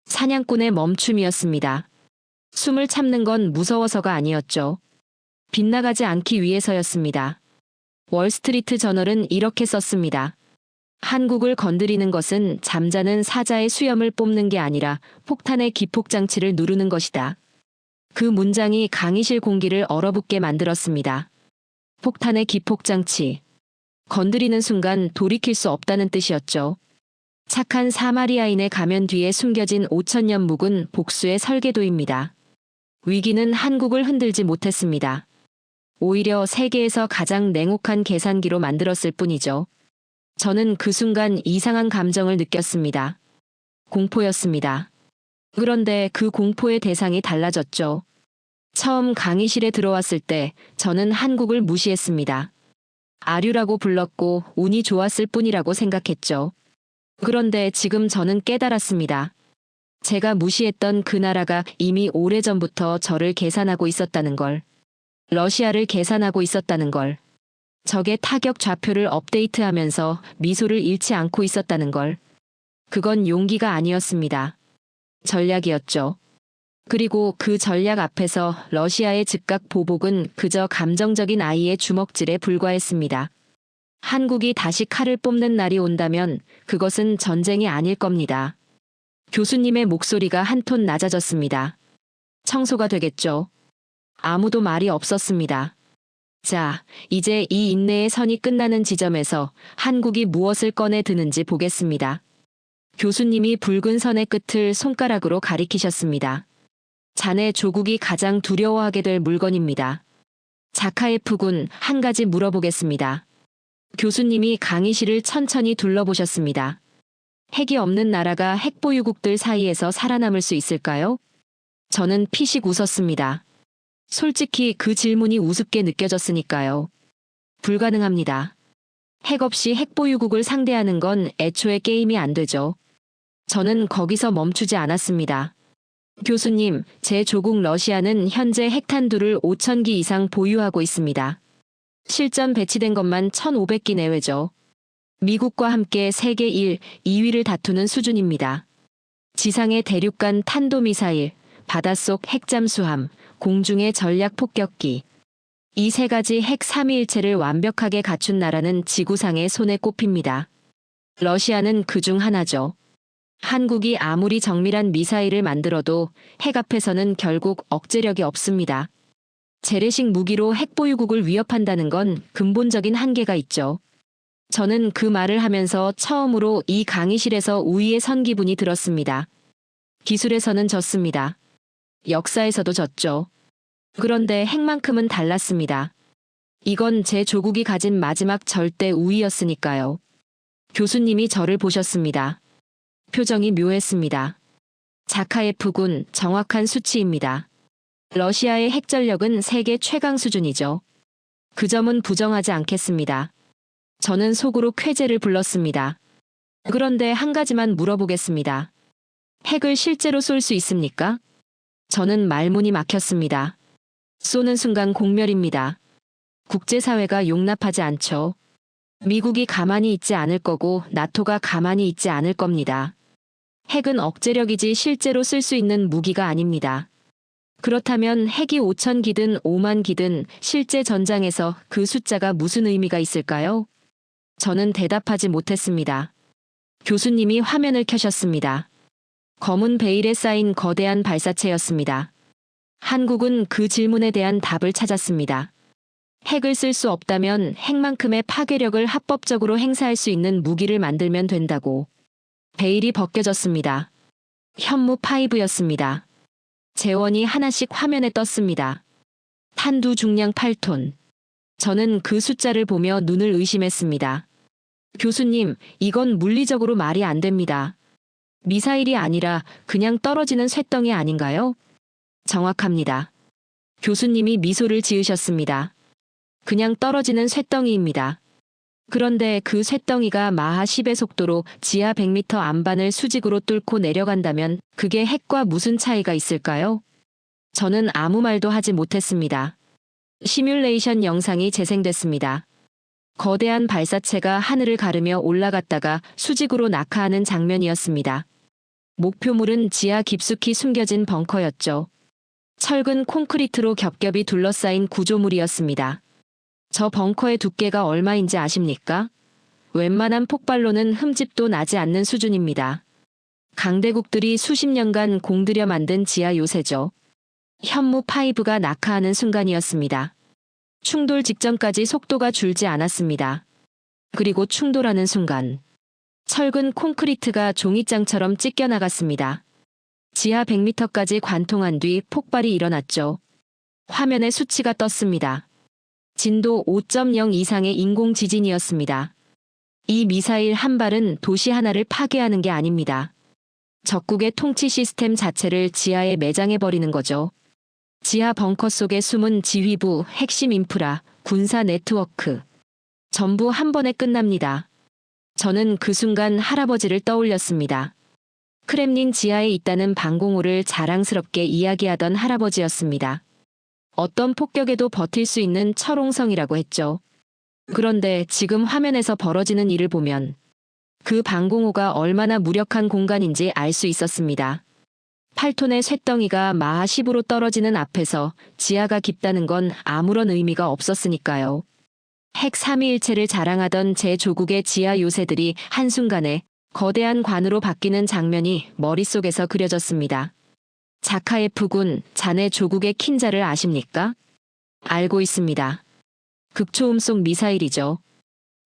사냥꾼의 멈춤이었습니다. 숨을 참는 건 무서워서가 아니었죠. 빗나가지 않기 위해서였습니다. 월스트리트 저널은 이렇게 썼습니다. 한국을 건드리는 것은 잠자는 사자의 수염을 뽑는 게 아니라 폭탄의 기폭장치를 누르는 것이다. 그 문장이 강의실 공기를 얼어붙게 만들었습니다. 폭탄의 기폭장치. 건드리는 순간 돌이킬 수 없다는 뜻이었죠. 착한 사마리아인의 가면 뒤에 숨겨진 5,000년 묵은 복수의 설계도입니다. 위기는 한국을 흔들지 못했습니다. 오히려 세계에서 가장 냉혹한 계산기로 만들었을 뿐이죠. 저는 그 순간 이상한 감정을 느꼈습니다. 공포였습니다. 그런데 그 공포의 대상이 달라졌죠. 처음 강의실에 들어왔을 때 저는 한국을 무시했습니다. 아류라고 불렀고 운이 좋았을 뿐이라고 생각했죠. 그런데 지금 저는 깨달았습니다. 제가 무시했던 그 나라가 이미 오래전부터 저를 계산하고 있었다는 걸. 러시아를 계산하고 있었다는 걸. 적의 타격 좌표를 업데이트하면서 미소를 잃지 않고 있었다는 걸. 그건 용기가 아니었습니다. 전략이었죠. 그리고 그 전략 앞에서 러시아의 즉각 보복은 그저 감정적인 아이의 주먹질에 불과했습니다. 한국이 다시 칼을 뽑는 날이 온다면 그것은 전쟁이 아닐 겁니다. 교수님의 목소리가 한 톤 낮아졌습니다. 청소가 되겠죠. 아무도 말이 없었습니다. 자, 이제 이 인내의 선이 끝나는 지점에서 한국이 무엇을 꺼내 드는지 보겠습니다. 교수님이 붉은 선의 끝을 손가락으로 가리키셨습니다. 자네 조국이 가장 두려워하게 될 물건입니다. 자카예프군, 한 가지 물어보겠습니다. 교수님이 강의실을 천천히 둘러보셨습니다. 핵이 없는 나라가 핵보유국들 사이에서 살아남을 수 있을까요? 저는 피식 웃었습니다. 솔직히 그 질문이 우습게 느껴졌으니까요. 불가능합니다. 핵 없이 핵보유국을 상대하는 건 애초에 게임이 안 되죠. 저는 거기서 멈추지 않았습니다. 교수님, 제 조국 러시아는 현재 핵탄두를 5,000기 이상 보유하고 있습니다. 실전 배치된 것만 1,500기 내외죠. 미국과 함께 세계 1, 2위를 다투는 수준입니다. 지상의 대륙간 탄도미사일, 바닷속 핵잠수함, 공중의 전략 폭격기. 이 세 가지 핵 삼위일체를 완벽하게 갖춘 나라는 지구상의 손에 꼽힙니다. 러시아는 그중 하나죠. 한국이 아무리 정밀한 미사일을 만들어도 핵 앞에서는 결국 억제력이 없습니다. 재래식 무기로 핵보유국을 위협한다는 건 근본적인 한계가 있죠. 저는 그 말을 하면서 처음으로 이 강의실에서 우위에 선 기분이 들었습니다. 기술에서는 졌습니다. 역사에서도 졌죠. 그런데 핵만큼은 달랐습니다. 이건 제 조국이 가진 마지막 절대 우위였으니까요. 교수님이 저를 보셨습니다. 표정이 묘했습니다. 자카예프군, 정확한 수치입니다. 러시아의 핵전력은 세계 최강 수준이죠. 그 점은 부정하지 않겠습니다. 저는 속으로 쾌재를 불렀습니다. 그런데 한 가지만 물어보겠습니다. 핵을 실제로 쏠 수 있습니까? 저는 말문이 막혔습니다. 쏘는 순간 공멸입니다. 국제사회가 용납하지 않죠. 미국이 가만히 있지 않을 거고 나토가 가만히 있지 않을 겁니다. 핵은 억제력이지 실제로 쓸 수 있는 무기가 아닙니다. 그렇다면 핵이 5천 기든 5만 기든 실제 전장에서 그 숫자가 무슨 의미가 있을까요? 저는 대답하지 못했습니다. 교수님이 화면을 켜셨습니다. 검은 베일에 쌓인 거대한 발사체였습니다. 한국은 그 질문에 대한 답을 찾았습니다. 핵을 쓸 수 없다면 핵만큼의 파괴력을 합법적으로 행사할 수 있는 무기를 만들면 된다고. 베일이 벗겨졌습니다. 현무 5였습니다. 재원이 하나씩 화면에 떴습니다. 탄두 중량 8톤. 저는 그 숫자를 보며 눈을 의심했습니다. 교수님, 이건 물리적으로 말이 안 됩니다. 미사일이 아니라 그냥 떨어지는 쇳덩이 아닌가요? 정확합니다. 교수님이 미소를 지으셨습니다. 그냥 떨어지는 쇳덩이입니다. 그런데 그 쇳덩이가 마하 10의 속도로 지하 100m 안반을 수직으로 뚫고 내려간다면 그게 핵과 무슨 차이가 있을까요? 저는 아무 말도 하지 못했습니다. 시뮬레이션 영상이 재생됐습니다. 거대한 발사체가 하늘을 가르며 올라갔다가 수직으로 낙하하는 장면이었습니다. 목표물은 지하 깊숙이 숨겨진 벙커였죠. 철근 콘크리트로 겹겹이 둘러싸인 구조물이었습니다. 저 벙커의 두께가 얼마인지 아십니까? 웬만한 폭발로는 흠집도 나지 않는 수준입니다. 강대국들이 수십 년간 공들여 만든 지하 요새죠. 현무 5가 낙하하는 순간이었습니다. 충돌 직전까지 속도가 줄지 않았습니다. 그리고 충돌하는 순간 철근 콘크리트가 종이장처럼 찢겨나갔습니다. 지하 100m까지 관통한 뒤 폭발이 일어났죠. 화면에 수치가 떴습니다. 진도 5.0 이상의 인공 지진이었습니다. 이 미사일 한 발은 도시 하나를 파괴하는 게 아닙니다. 적국의 통치 시스템 자체를 지하에 매장해버리는 거죠. 지하 벙커 속에 숨은 지휘부, 핵심 인프라, 군사 네트워크. 전부 한 번에 끝납니다. 저는 그 순간 할아버지를 떠올렸습니다. 크렘린 지하에 있다는 방공호를 자랑스럽게 이야기하던 할아버지였습니다. 어떤 폭격에도 버틸 수 있는 철옹성이라고 했죠. 그런데 지금 화면에서 벌어지는 일을 보면 그 방공호가 얼마나 무력한 공간인지 알 수 있었습니다. 8톤의 쇳덩이가 마하 10으로 떨어지는 앞에서 지하가 깊다는 건 아무런 의미가 없었으니까요. 핵 삼위일체를 자랑하던 제 조국의 지하 요새들이 한순간에 거대한 관으로 바뀌는 장면이 머릿속에서 그려졌습니다. 자카예프군, 자네 조국의 킨자를 아십니까? 알고 있습니다. 극초음속 미사일이죠.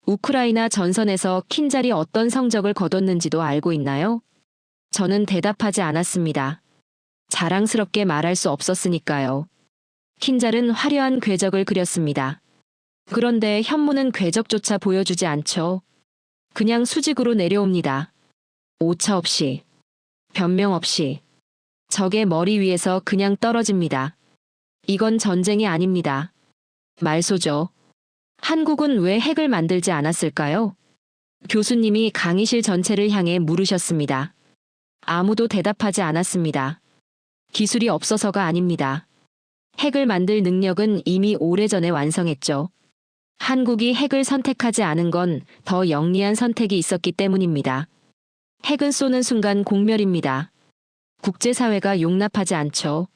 우크라이나 전선에서 킨잘이 어떤 성적을 거뒀는지도 알고 있나요? 저는 대답하지 않았습니다. 자랑스럽게 말할 수 없었으니까요. 킨잘은 화려한 궤적을 그렸습니다. 그런데 현무는 궤적조차 보여주지 않죠. 그냥 수직으로 내려옵니다. 오차 없이, 변명 없이. 적의 머리 위에서 그냥 떨어집니다. 이건 전쟁이 아닙니다. 말소죠. 한국은 왜 핵을 만들지 않았을까요? 교수님이 강의실 전체를 향해 물으셨습니다. 아무도 대답하지 않았습니다. 기술이 없어서가 아닙니다. 핵을 만들 능력은 이미 오래전에 완성했죠. 한국이 핵을 선택하지 않은 건 더 영리한 선택이 있었기 때문입니다. 핵은 쏘는 순간 공멸입니다. 국제사회가 용납하지 않죠.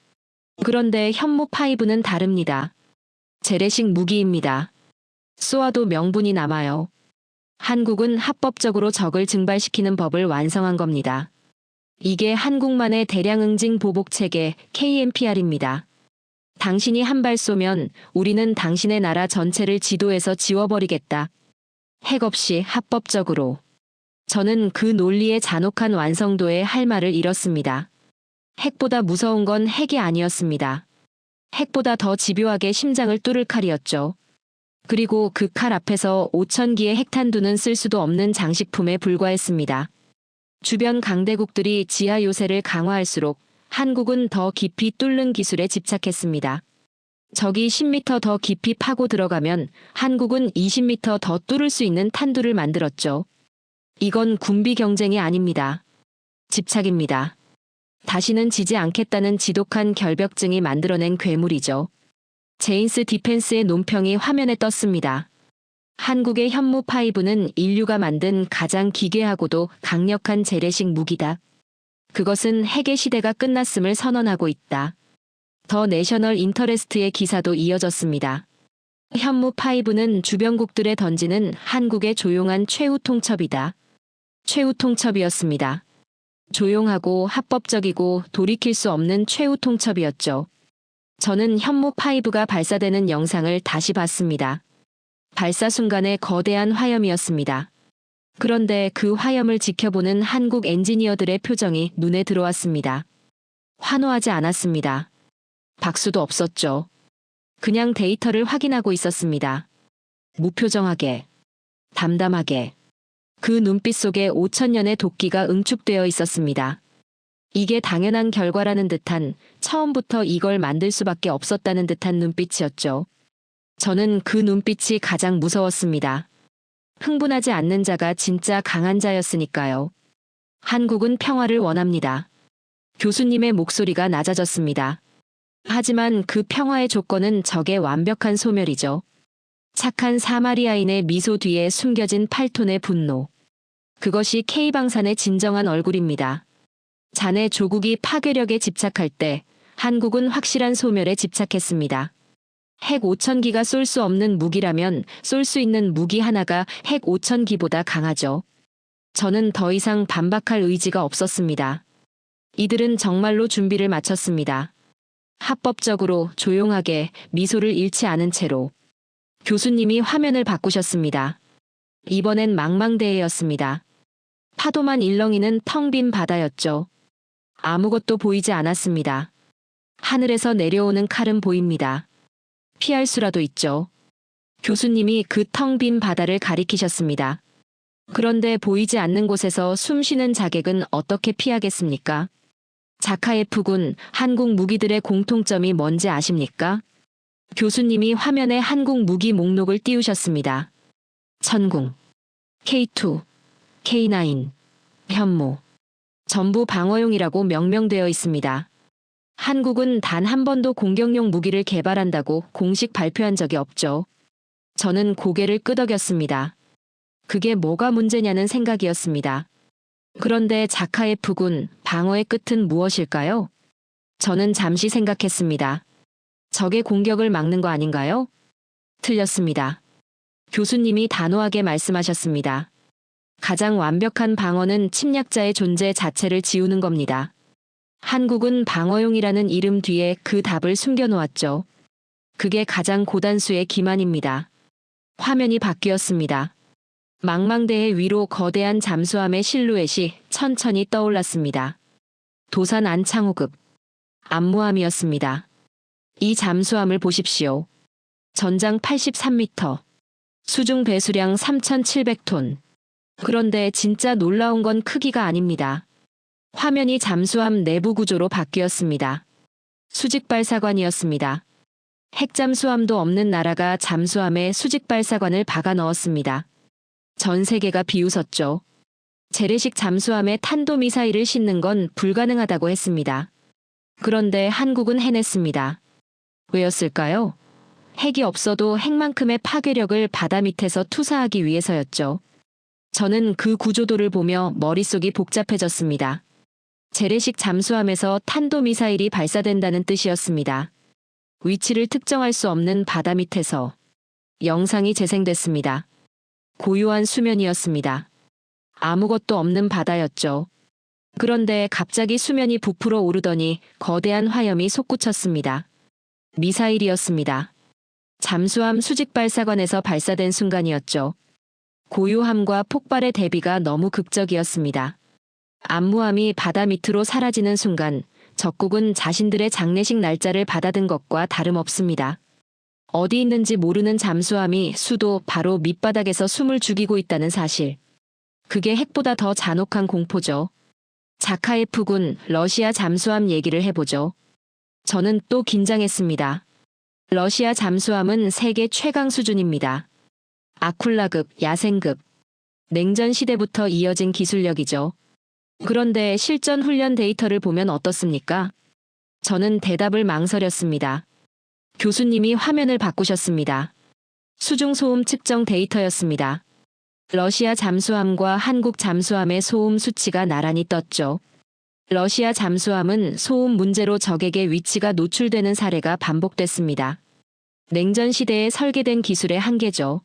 그런데 현무 5는 다릅니다. 재래식 무기입니다. 쏘아도 명분이 남아요. 한국은 합법적으로 적을 증발시키는 법을 완성한 겁니다. 이게 한국만의 대량 응징 보복 체계 KMPR입니다. 당신이 한 발 쏘면 우리는 당신의 나라 전체를 지도에서 지워버리겠다. 핵 없이 합법적으로. 저는 그 논리의 잔혹한 완성도에 할 말을 잃었습니다. 핵보다 무서운 건 핵이 아니었습니다. 핵보다 더 집요하게 심장을 뚫을 칼이었죠. 그리고 그 칼 앞에서 5,000기의 핵탄두는 쓸 수도 없는 장식품에 불과했습니다. 주변 강대국들이 지하 요새를 강화할수록 한국은 더 깊이 뚫는 기술에 집착했습니다. 적이 10m 더 깊이 파고 들어가면 한국은 20m 더 뚫을 수 있는 탄두를 만들었죠. 이건 군비 경쟁이 아닙니다. 집착입니다. 다시는 지지 않겠다는 지독한 결벽증이 만들어낸 괴물이죠. 제인스 디펜스의 논평이 화면에 떴습니다. 한국의 현무 5는 인류가 만든 가장 기괴하고도 강력한 재래식 무기다. 그것은 핵의 시대가 끝났음을 선언하고 있다. 더 내셔널 인터레스트의 기사도 이어졌습니다. 현무5는 주변국들에 던지는 한국의 조용한 최후 통첩이다. 최후 통첩이었습니다. 조용하고 합법적이고 돌이킬 수 없는 최후 통첩이었죠. 저는 현무5가 발사되는 영상을 다시 봤습니다. 발사 순간의 거대한 화염이었습니다. 그런데 그 화염을 지켜보는 한국 엔지니어들의 표정이 눈에 들어왔습니다. 환호하지 않았습니다. 박수도 없었죠. 그냥 데이터를 확인하고 있었습니다. 무표정하게, 담담하게. 그 눈빛 속에 5천년의 도끼가 응축되어 있었습니다. 이게 당연한 결과라는 듯한, 처음부터 이걸 만들 수밖에 없었다는 듯한 눈빛이었죠. 저는 그 눈빛이 가장 무서웠습니다. 흥분하지 않는 자가 진짜 강한 자였으니까요. 한국은 평화를 원합니다. 교수님의 목소리가 낮아졌습니다. 하지만 그 평화의 조건은 적의 완벽한 소멸이죠. 착한 사마리아인의 미소 뒤에 숨겨진 8톤의 분노. 그것이 K방산의 진정한 얼굴입니다. 자네 조국이 파괴력에 집착할 때 한국은 확실한 소멸에 집착했습니다. 핵 5,000기가 쏠 수 없는 무기라면 쏠 수 있는 무기 하나가 핵 5,000기보다 강하죠. 저는 더 이상 반박할 의지가 없었습니다. 이들은 정말로 준비를 마쳤습니다. 합법적으로 조용하게 미소를 잃지 않은 채로. 교수님이 화면을 바꾸셨습니다. 이번엔 망망대해였습니다. 파도만 일렁이는 텅 빈 바다였죠. 아무것도 보이지 않았습니다. 하늘에서 내려오는 칼은 보입니다. 피할 수라도 있죠. 교수님이 그 텅 빈 바다를 가리키셨습니다. 그런데 보이지 않는 곳에서 숨 쉬는 자객은 어떻게 피하겠습니까? 자카예프군, 한국 무기들의 공통점이 뭔지 아십니까? 교수님이 화면에 한국 무기 목록을 띄우셨습니다. 천궁, K2, K9, 현무. 전부 방어용이라고 명명되어 있습니다. 한국은 단 한 번도 공격용 무기를 개발한다고 공식 발표한 적이 없죠. 저는 고개를 끄덕였습니다. 그게 뭐가 문제냐는 생각이었습니다. 그런데 자카예프군, 방어의 끝은 무엇일까요? 저는 잠시 생각했습니다. 적의 공격을 막는 거 아닌가요? 틀렸습니다. 교수님이 단호하게 말씀하셨습니다. 가장 완벽한 방어는 침략자의 존재 자체를 지우는 겁니다. 한국은 방어용이라는 이름 뒤에 그 답을 숨겨놓았죠. 그게 가장 고단수의 기만입니다. 화면이 바뀌었습니다. 망망대해 위로 거대한 잠수함의 실루엣이 천천히 떠올랐습니다. 도산 안창호급 암무함이었습니다. 이 잠수함을 보십시오. 전장 83m, 수중 배수량 3,700톤. 그런데 진짜 놀라운 건 크기가 아닙니다. 화면이 잠수함 내부 구조로 바뀌었습니다. 수직발사관이었습니다. 핵잠수함도 없는 나라가 잠수함에 수직발사관을 박아 넣었습니다. 전 세계가 비웃었죠. 재래식 잠수함에 탄도미사일을 싣는 건 불가능하다고 했습니다. 그런데 한국은 해냈습니다. 왜였을까요? 핵이 없어도 핵만큼의 파괴력을 바다 밑에서 투사하기 위해서였죠. 저는 그 구조도를 보며 머릿속이 복잡해졌습니다. 재래식 잠수함에서 탄도미사일이 발사된다는 뜻이었습니다. 위치를 특정할 수 없는 바다 밑에서. 영상이 재생됐습니다. 고요한 수면이었습니다. 아무것도 없는 바다였죠. 그런데 갑자기 수면이 부풀어 오르더니 거대한 화염이 솟구쳤습니다. 미사일이었습니다. 잠수함 수직발사관에서 발사된 순간이었죠. 고요함과 폭발의 대비가 너무 극적이었습니다. 암무함이 바다 밑으로 사라지는 순간 적국은 자신들의 장례식 날짜를 받아든 것과 다름없습니다. 어디 있는지 모르는 잠수함이 수도 바로 밑바닥에서 숨을 죽이고 있다는 사실. 그게 핵보다 더 잔혹한 공포죠. 자카예프군, 러시아 잠수함 얘기를 해보죠. 저는 또 긴장했습니다. 러시아 잠수함은 세계 최강 수준입니다. 아쿨라급, 야생급. 냉전 시대부터 이어진 기술력이죠. 그런데 실전 훈련 데이터를 보면 어떻습니까? 저는 대답을 망설였습니다. 교수님이 화면을 바꾸셨습니다. 수중 소음 측정 데이터였습니다. 러시아 잠수함과 한국 잠수함의 소음 수치가 나란히 떴죠. 러시아 잠수함은 소음 문제로 적에게 위치가 노출되는 사례가 반복됐습니다. 냉전 시대에 설계된 기술의 한계죠.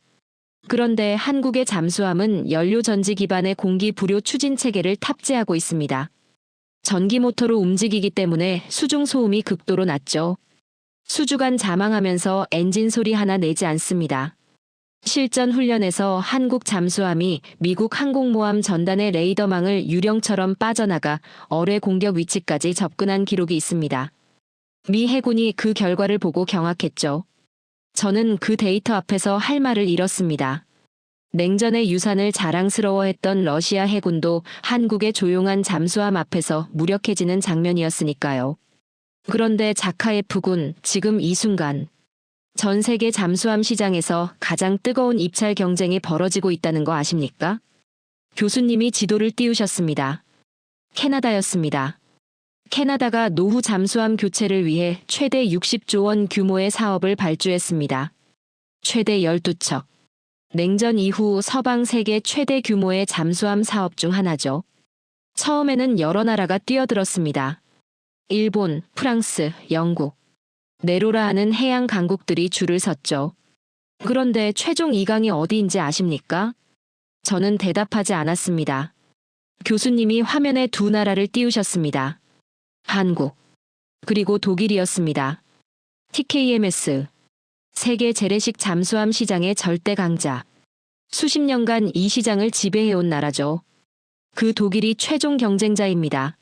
그런데 한국의 잠수함은 연료 전지 기반의 공기 불요 추진 체계를 탑재하고 있습니다. 전기 모터로 움직이기 때문에 수중 소음이 극도로 낮죠. 수주간 자망하면서 엔진 소리 하나 내지 않습니다. 실전 훈련에서 한국 잠수함이 미국 항공모함 전단의 레이더망을 유령처럼 빠져나가 어뢰 공격 위치까지 접근한 기록이 있습니다. 미 해군이 그 결과를 보고 경악했죠. 저는 그 데이터 앞에서 할 말을 잃었습니다. 냉전의 유산을 자랑스러워했던 러시아 해군도 한국의 조용한 잠수함 앞에서 무력해지는 장면이었으니까요. 그런데 자카예프군, 지금 이 순간 전 세계 잠수함 시장에서 가장 뜨거운 입찰 경쟁이 벌어지고 있다는 거 아십니까? 교수님이 지도를 띄우셨습니다. 캐나다였습니다. 캐나다가 노후 잠수함 교체를 위해 최대 60조 원 규모의 사업을 발주했습니다. 최대 12척. 냉전 이후 서방 세계 최대 규모의 잠수함 사업 중 하나죠. 처음에는 여러 나라가 뛰어들었습니다. 일본, 프랑스, 영국. 네로라 하는 해양 강국들이 줄을 섰죠. 그런데 최종 2강이 어디인지 아십니까? 저는 대답하지 않았습니다. 교수님이 화면에 두 나라를 띄우셨습니다. 한국, 그리고 독일이었습니다. TKMS, 세계 재래식 잠수함 시장의 절대 강자. 수십 년간 이 시장을 지배해온 나라죠. 그 독일이 최종 경쟁자입니다.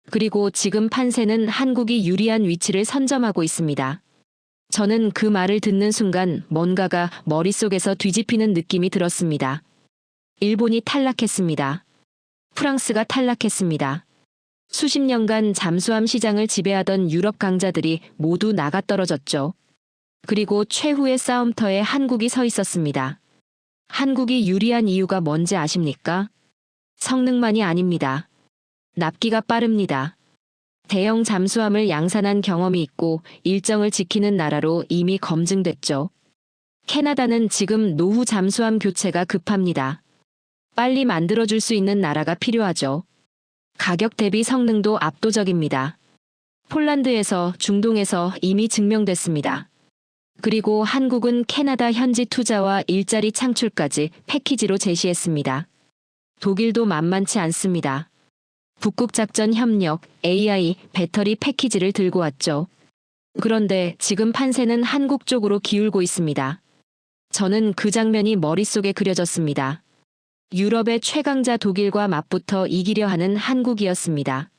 그리고 지금 판세는 한국이 유리한 위치를 선점하고 있습니다. 저는 그 말을 듣는 순간 뭔가가 머릿속에서 뒤집히는 느낌이 들었습니다. 일본이 탈락했습니다. 프랑스가 탈락했습니다. 수십 년간 잠수함 시장을 지배하던 유럽 강자들이 모두 나가떨어졌죠. 그리고 최후의 싸움터에 한국이 서 있었습니다. 한국이 유리한 이유가 뭔지 아십니까? 성능만이 아닙니다. 납기가 빠릅니다. 대형 잠수함을 양산한 경험이 있고 일정을 지키는 나라로 이미 검증됐죠. 캐나다는 지금 노후 잠수함 교체가 급합니다. 빨리 만들어줄 수 있는 나라가 필요하죠. 가격 대비 성능도 압도적입니다. 폴란드에서 중동에서 이미 증명됐습니다. 그리고 한국은 캐나다 현지 투자와 일자리 창출까지 패키지로 제시했습니다. 독일도 만만치 않습니다. 북극작전 협력, AI, 배터리 패키지를 들고 왔죠. 그런데 지금 판세는 한국 쪽으로 기울고 있습니다. 저는 그 장면이 머릿속에 그려졌습니다. 유럽의 최강자 독일과 맞붙어 이기려 하는 한국이었습니다.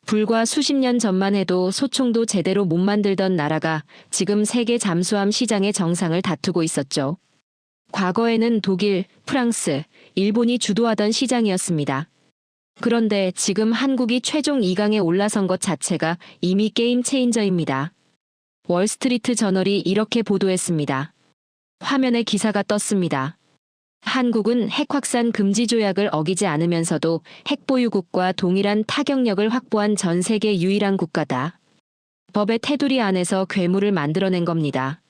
불과 수십 년 전만 해도 소총도 제대로 못 만들던 나라가 지금 세계 잠수함 시장의 정상을 다투고 있었죠. 과거에는 독일, 프랑스, 일본이 주도하던 시장이었습니다. 그런데 지금 한국이 최종 2강에 올라선 것 자체가 이미 게임 체인저입니다. 월스트리트 저널이 이렇게 보도했습니다. 화면에 기사가 떴습니다. 한국은 핵 확산 금지 조약을 어기지 않으면서도 핵 보유국과 동일한 타격력을 확보한 전 세계 유일한 국가다. 법의 테두리 안에서 괴물을 만들어낸 겁니다.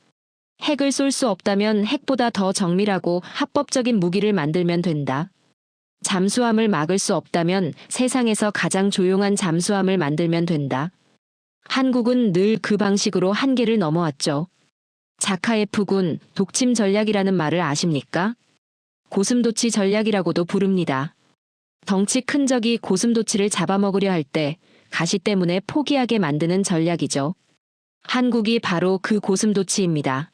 핵을 쏠 수 없다면 핵보다 더 정밀하고 합법적인 무기를 만들면 된다. 잠수함을 막을 수 없다면 세상에서 가장 조용한 잠수함을 만들면 된다. 한국은 늘 그 방식으로 한계를 넘어왔죠. 자카예프군 독침 전략이라는 말을 아십니까? 고슴도치 전략이라고도 부릅니다. 덩치 큰 적이 고슴도치를 잡아먹으려 할 때 가시 때문에 포기하게 만드는 전략이죠. 한국이 바로 그 고슴도치입니다.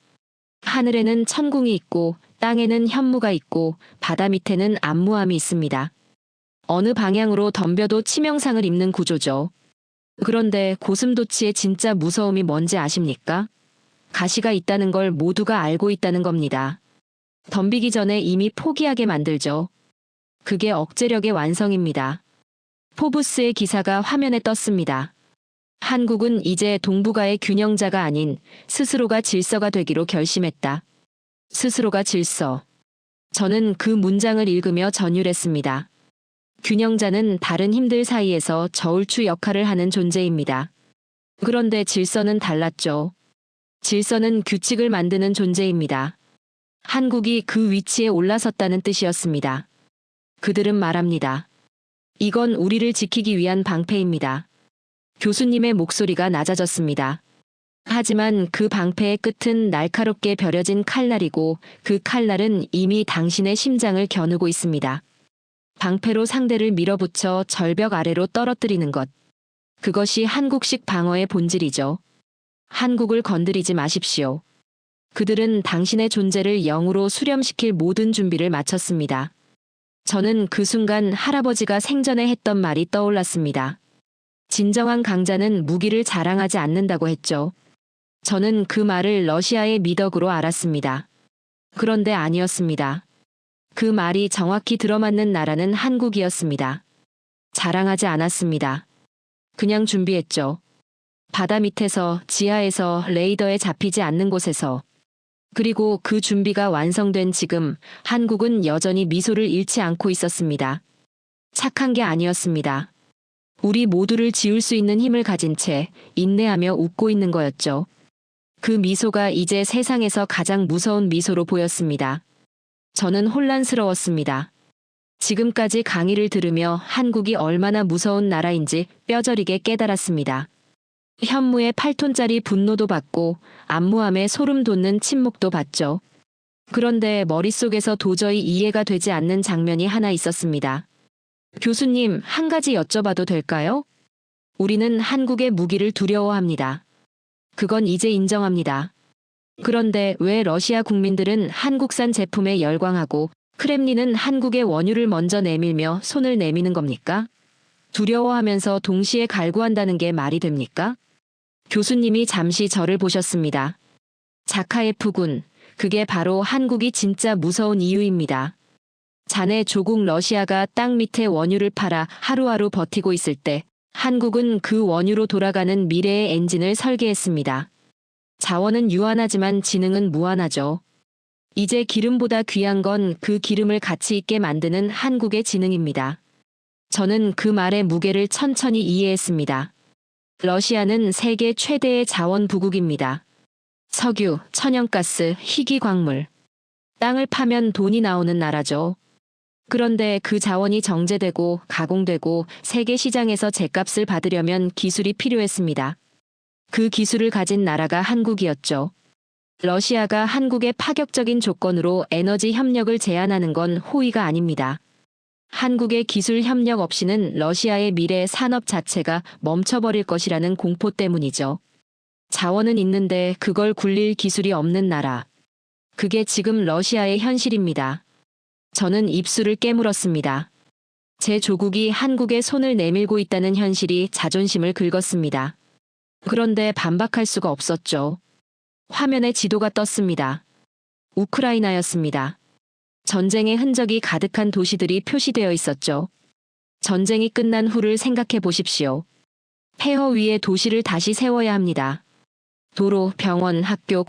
하늘에는 천궁이 있고 땅에는 현무가 있고 바다 밑에는 암무함이 있습니다. 어느 방향으로 덤벼도 치명상을 입는 구조죠. 그런데 고슴도치의 진짜 무서움이 뭔지 아십니까? 가시가 있다는 걸 모두가 알고 있다는 겁니다. 덤비기 전에 이미 포기하게 만들죠. 그게 억제력의 완성입니다. 포브스의 기사가 화면에 떴습니다. 한국은 이제 동북아의 균형자가 아닌 스스로가 질서가 되기로 결심했다. 스스로가 질서. 저는 그 문장을 읽으며 전율했습니다. 균형자는 다른 힘들 사이에서 저울추 역할을 하는 존재입니다. 그런데 질서는 달랐죠. 질서는 규칙을 만드는 존재입니다. 한국이 그 위치에 올라섰다는 뜻이었습니다. 그들은 말합니다. 이건 우리를 지키기 위한 방패입니다. 교수님의 목소리가 낮아졌습니다. 하지만 그 방패의 끝은 날카롭게 벼려진 칼날이고 그 칼날은 이미 당신의 심장을 겨누고 있습니다. 방패로 상대를 밀어붙여 절벽 아래로 떨어뜨리는 것. 그것이 한국식 방어의 본질이죠. 한국을 건드리지 마십시오. 그들은 당신의 존재를 영으로 수렴시킬 모든 준비를 마쳤습니다. 저는 그 순간 할아버지가 생전에 했던 말이 떠올랐습니다. 진정한 강자는 무기를 자랑하지 않는다고 했죠. 저는 그 말을 러시아의 미덕으로 알았습니다. 그런데 아니었습니다. 그 말이 정확히 들어맞는 나라는 한국이었습니다. 자랑하지 않았습니다. 그냥 준비했죠. 바다 밑에서, 지하에서, 레이더에 잡히지 않는 곳에서. 그리고 그 준비가 완성된 지금 한국은 여전히 미소를 잃지 않고 있었습니다. 착한 게 아니었습니다. 우리 모두를 지울 수 있는 힘을 가진 채 인내하며 웃고 있는 거였죠. 그 미소가 이제 세상에서 가장 무서운 미소로 보였습니다. 저는 혼란스러웠습니다. 지금까지 강의를 들으며 한국이 얼마나 무서운 나라인지 뼈저리게 깨달았습니다. 현무의 8톤짜리 분노도 받고 안무함에 소름 돋는 침묵도 받죠. 그런데 머릿속에서 도저히 이해가 되지 않는 장면이 하나 있었습니다. 교수님, 한 가지 여쭤봐도 될까요? 우리는 한국의 무기를 두려워합니다. 그건 이제 인정합니다. 그런데 왜 러시아 국민들은 한국산 제품에 열광하고 크렘린은 한국의 원유를 먼저 내밀며 손을 내미는 겁니까? 두려워하면서 동시에 갈구한다는 게 말이 됩니까? 교수님이 잠시 저를 보셨습니다. 자카예프군, 그게 바로 한국이 진짜 무서운 이유입니다. 자네 조국 러시아가 땅 밑에 원유를 팔아 하루하루 버티고 있을 때 한국은 그 원유로 돌아가는 미래의 엔진을 설계했습니다. 자원은 유한하지만 지능은 무한하죠. 이제 기름보다 귀한 건 그 기름을 가치 있게 만드는 한국의 지능입니다. 저는 그 말의 무게를 천천히 이해했습니다. 러시아는 세계 최대의 자원 부국입니다. 석유, 천연가스, 희귀광물. 땅을 파면 돈이 나오는 나라죠. 그런데 그 자원이 정제되고 가공되고 세계 시장에서 죗값을 받으려면 기술이 필요했습니다. 그 기술을 가진 나라가 한국이었죠. 러시아가 한국의 파격적인 조건으로 에너지 협력을 제한하는 건 호의가 아닙니다. 한국의 기술 협력 없이는 러시아의 미래 산업 자체가 멈춰버릴 것이라는 공포 때문이죠. 자원은 있는데 그걸 굴릴 기술이 없는 나라. 그게 지금 러시아의 현실입니다. 저는 입술을 깨물었습니다. 제 조국이 한국에 손을 내밀고 있다는 현실이 자존심을 긁었습니다. 그런데 반박할 수가 없었죠. 화면에 지도가 떴습니다. 우크라이나였습니다. 전쟁의 흔적이 가득한 도시들이 표시되어 있었죠. 전쟁이 끝난 후를 생각해 보십시오. 폐허 위에 도시를 다시 세워야 합니다. 도로, 병원, 학교,